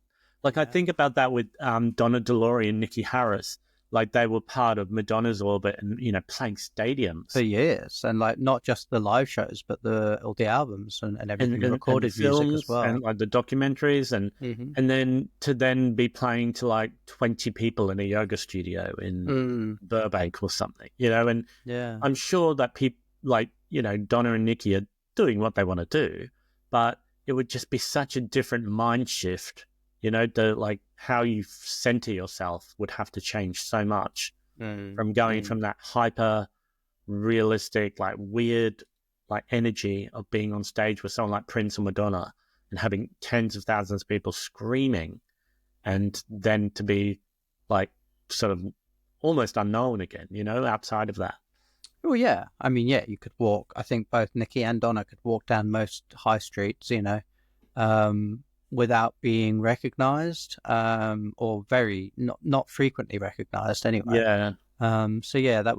Like, I think about that with Donna DeLorean and Nikki Harris. Like, they were part of Madonna's orbit and, you know, playing stadiums for years, and like not just the live shows, but all the albums and everything, and recorded and films, music as well, and like the documentaries, and then to be playing to like 20 people in a yoga studio in Burbank or something, you know. And I'm sure that people like, you know, Donna and Nikki are doing what they want to do, but it would just be such a different mind shift. You know, like how you center yourself would have to change so much from going from that hyper realistic, like weird, like energy of being on stage with someone like Prince or Madonna and having tens of thousands of people screaming, and then to be like sort of almost unknown again, you know, outside of that. Oh, yeah. I mean, yeah, you could walk. I think both Nikki and Donna could walk down most high streets, you know, without being recognized, or very not frequently recognized anyway. Yeah. So yeah, that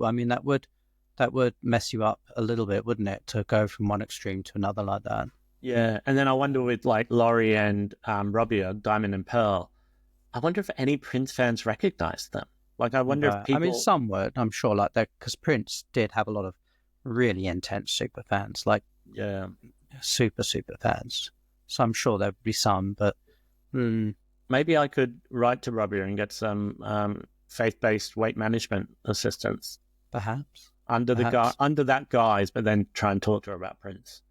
would mess you up a little bit, wouldn't it, to go from one extreme to another like that? Yeah. And then I wonder with like Laurie and Robbie, Diamond and Pearl, I wonder if any Prince fans recognized them. Like, I wonder if people... I mean, some would, I'm sure, like that, because Prince did have a lot of really intense super fans, like super fans. So I'm sure there'd be some, but maybe I could write to Robbie and get some faith-based weight management assistance, perhaps under that guise, but then try and talk to her about Prince.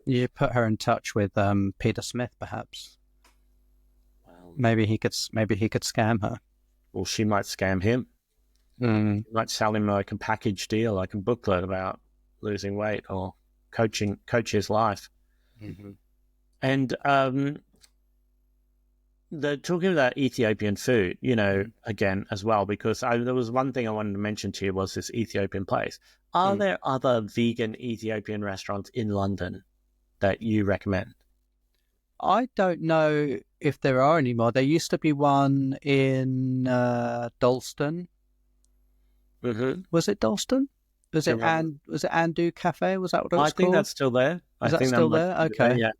You put her in touch with Peter Smith, perhaps. Well, maybe he could scam her. Well, she might scam him. She might sell him like a package deal, like a booklet about losing weight or coach his life. And talking about Ethiopian food, you know, again as well, because there was one thing I wanted to mention to you was this Ethiopian place. Are there other vegan Ethiopian restaurants in London that you recommend? I don't know if there are anymore. There used to be one in Dalston. Was it Dalston? Was it Andu Cafe? Was that what it was called? I think that's still there. Is that still there? Okay. Yeah.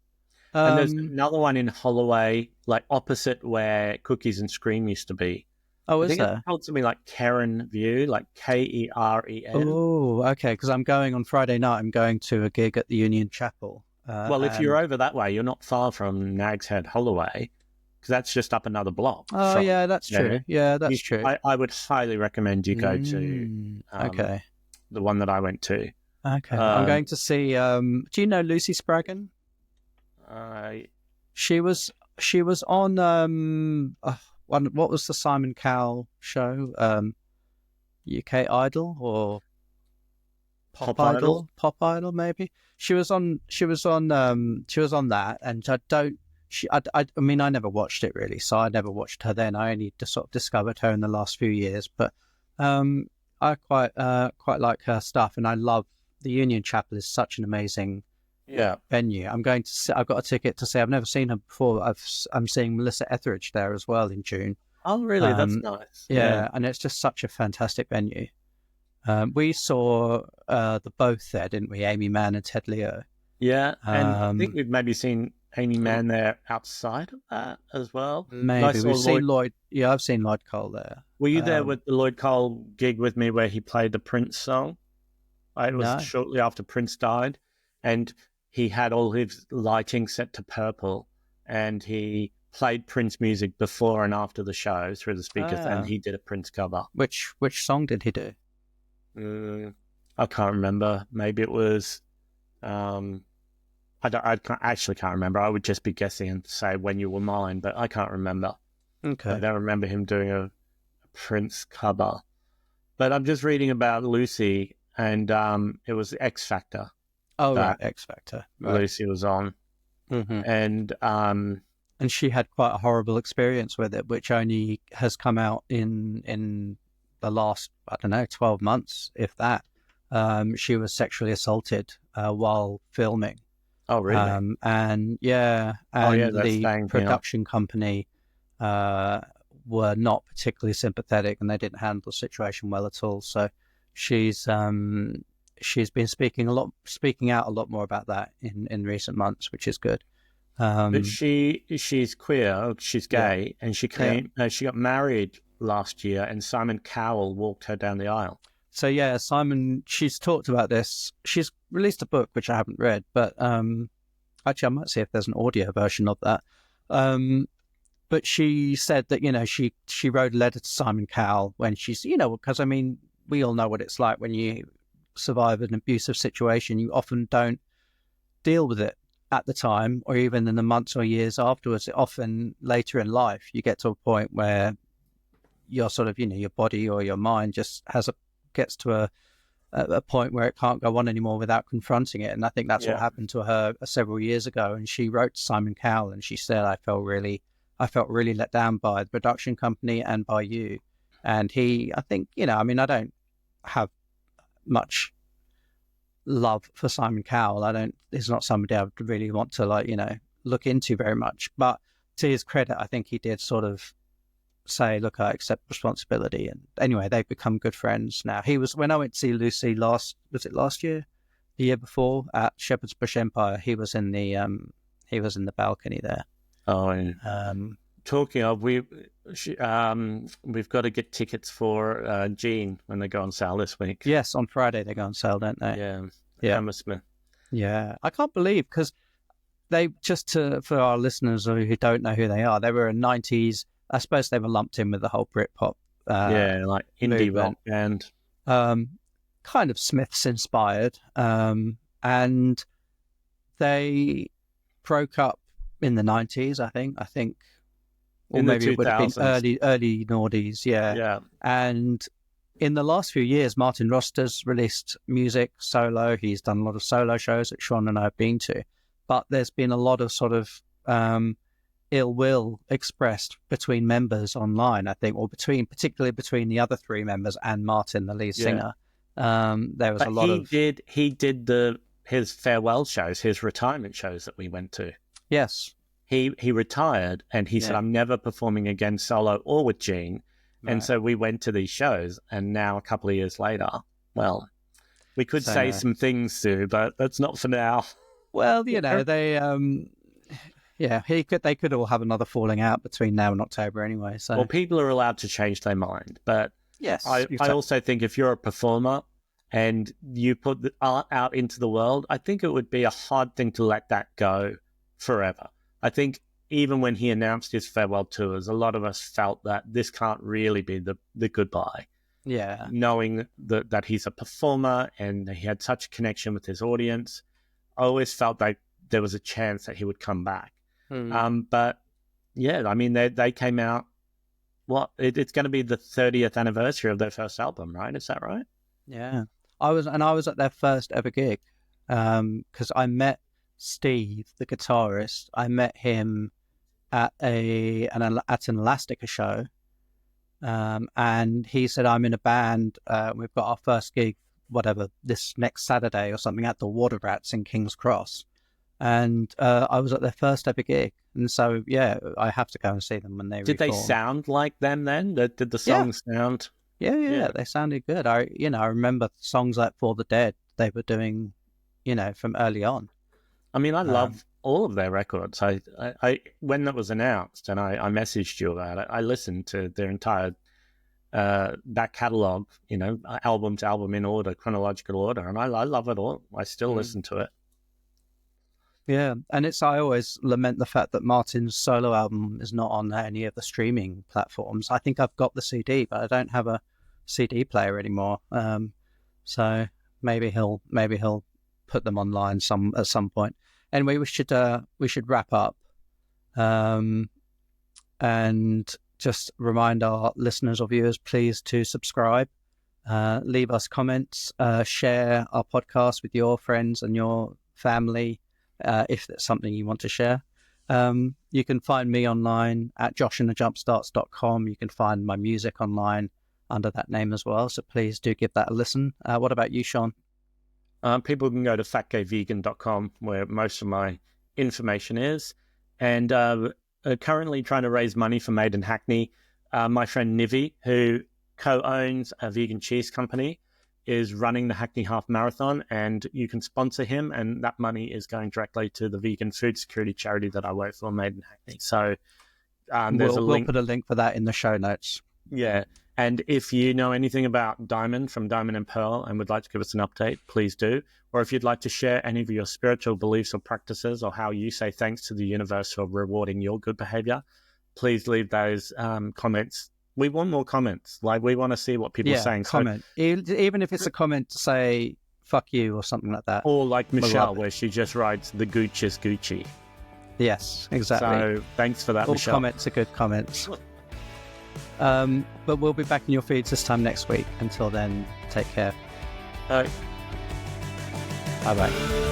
And there's another one in Holloway, like opposite where Cookies and Scream used to be. Oh, I think there? It's called something like Keren View, like Keren. Oh, okay. Because I'm going on Friday night. I'm going to a gig at the Union Chapel. Well, if you're over that way, you're not far from Nag's Head, Holloway, because that's just up another block. Oh, yeah, that's true. Yeah, that's true. I would highly recommend you go to the one that I went to. Okay. I'm going to see... do you know Lucy Spraggan? She was on... what was the Simon Cowell show? UK Idol or... Pop Idol, maybe. She was on that, and I mean, I never watched it really, so I never watched her then. I only sort of discovered her in the last few years, but I quite like her stuff, and I love the Union Chapel is such an amazing venue. I've got a ticket to see. I've never seen her before. I'm seeing Melissa Etheridge there as well in June. Oh, really? That's nice. Yeah, and it's just such a fantastic venue. We saw the both there, didn't we? Amy Mann and Ted Leo. Yeah, and I think we've maybe seen Amy Mann there outside of that as well. Maybe we've seen Lloyd. Yeah, I've seen Lloyd Cole there. Were you there with the Lloyd Cole gig with me where he played the Prince song? It was shortly after Prince died, and he had all his lighting set to purple, and he played Prince music before and after the show through the speakers, and he did a Prince cover. Which song did he do? I can't remember. Maybe it was. I actually can't remember. I would just be guessing and say When You Were Mine, but I can't remember. Okay. I don't remember him doing a Prince cover. But I'm just reading about Lucy, and it was X Factor. Oh, right, X Factor. Right. Lucy was on. Mm-hmm. And she had quite a horrible experience with it, which only has come out in the last, 12 months, if that. She was sexually assaulted while filming. Oh, really? The production company were not particularly sympathetic, and they didn't handle the situation well at all. So she's been speaking out a lot more about that in recent months, which is good. But she's queer, she's gay, and she got married last year, and Simon Cowell walked her down the aisle. So yeah, Simon, she's talked about this. She's released a book, which I haven't read, but actually I might see if there's an audio version of that. But she said that, she wrote a letter to Simon Cowell when she's, because we all know what it's like when you survive an abusive situation. You often don't deal with it at the time, or even in the months or years afterwards. Often later in life, you get to a point where you're sort of, your body or your mind just gets to a point where it can't go on anymore without confronting it. And I think that's what happened to her several years ago. And she wrote to Simon Cowell and she said, I felt really let down by the production company and by you. And I think, I don't have much love for Simon Cowell. He's not somebody I would really want to look into very much. But to his credit, I think he did sort of say, look, I accept responsibility. And anyway, they've become good friends now. When I went to see Lucy last year, the year before at Shepherd's Bush Empire, he was in the balcony there. Oh, and talking of, we've got to get tickets for Gene when they go on sale this week. Yes, on Friday they go on sale, don't they? Yeah. Hammersmith. Yeah, I can't believe, because they for our listeners who don't know who they are, they were a 90s. I suppose they were lumped in with the whole Britpop. Like indie rock band. Kind of Smiths inspired. And they broke up in the 90s, I think. Or in maybe the it would have been early noughties, yeah. And in the last few years, Martin Roster's released music solo. He's done a lot of solo shows that Sean and I have been to. But there's been a lot of sort of ill will expressed between members online, I think, or particularly between the other three members and Martin, the lead singer. There was a lot of... He did his farewell shows, his retirement shows that we went to. Yes. He retired and he said, I'm never performing again solo or with Gene. Right. And so we went to these shows, and now a couple of years later, well, we could say some things, Sue, but that's not for now. Well, they they could all have another falling out between now and October anyway. So, well, people are allowed to change their mind, but yes, I also think if you're a performer and you put the art out into the world, I think it would be a hard thing to let that go forever. I think even when he announced his farewell tours, a lot of us felt that this can't really be the goodbye. Yeah, knowing that he's a performer and he had such a connection with his audience, I always felt like there was a chance that he would come back. But yeah, I mean, they came out. It's going to be the 30th anniversary of their first album, right? Is that right? Yeah, I was at their first ever gig because I met Steve, the guitarist. I met him at an Elastica show, and he said, "I'm in a band. We've got our first gig, this next Saturday or something at the Water Rats in King's Cross." And I was at their first ever gig. And so, yeah, I have to go and see them when they Did reform. they sound like them then? Did the songs sound? Yeah, they sounded good. I remember songs like For the Dead they were doing, from early on. I mean, I love all of their records. I when that was announced and I messaged you about it, I listened to their entire back catalogue, album to album in order, chronological order, and I love it all. I still listen to it. Yeah, and I always lament the fact that Martin's solo album is not on any of the streaming platforms. I think I've got the CD, but I don't have a CD player anymore. So maybe he'll put them online at some point. Anyway, we should wrap up, and just remind our listeners or viewers, please, to subscribe, leave us comments, share our podcast with your friends and your family. If that's something you want to share. You can find me online at joshandthejumpstarts.com. You can find my music online under that name as well. So please do give that a listen. What about you, Sean? People can go to fatgayvegan.com where most of my information is. And currently trying to raise money for Made in Hackney. My friend Nivi, who co-owns a vegan cheese company, is running the Hackney Half Marathon, and you can sponsor him, and that money is going directly to the vegan food security charity that I work for, Made in Hackney. So there's a link. We'll put a link for that in the show notes. Yeah, and if you know anything about Diamond from Diamond and Pearl and would like to give us an update, please do. Or if you'd like to share any of your spiritual beliefs or practices, or how you say thanks to the universe for rewarding your good behavior, please leave those comments. We want more comments. Like, we want to see what people are saying. Comment. Even if it's a comment to say, fuck you or something like that. Or like Michelle, where she just writes, the gooch is Gucci. Yes, exactly. So thanks for that, all Michelle. All comments are good comments. But we'll be back in your feeds this time next week. Until then, take care. Bye. Bye-bye.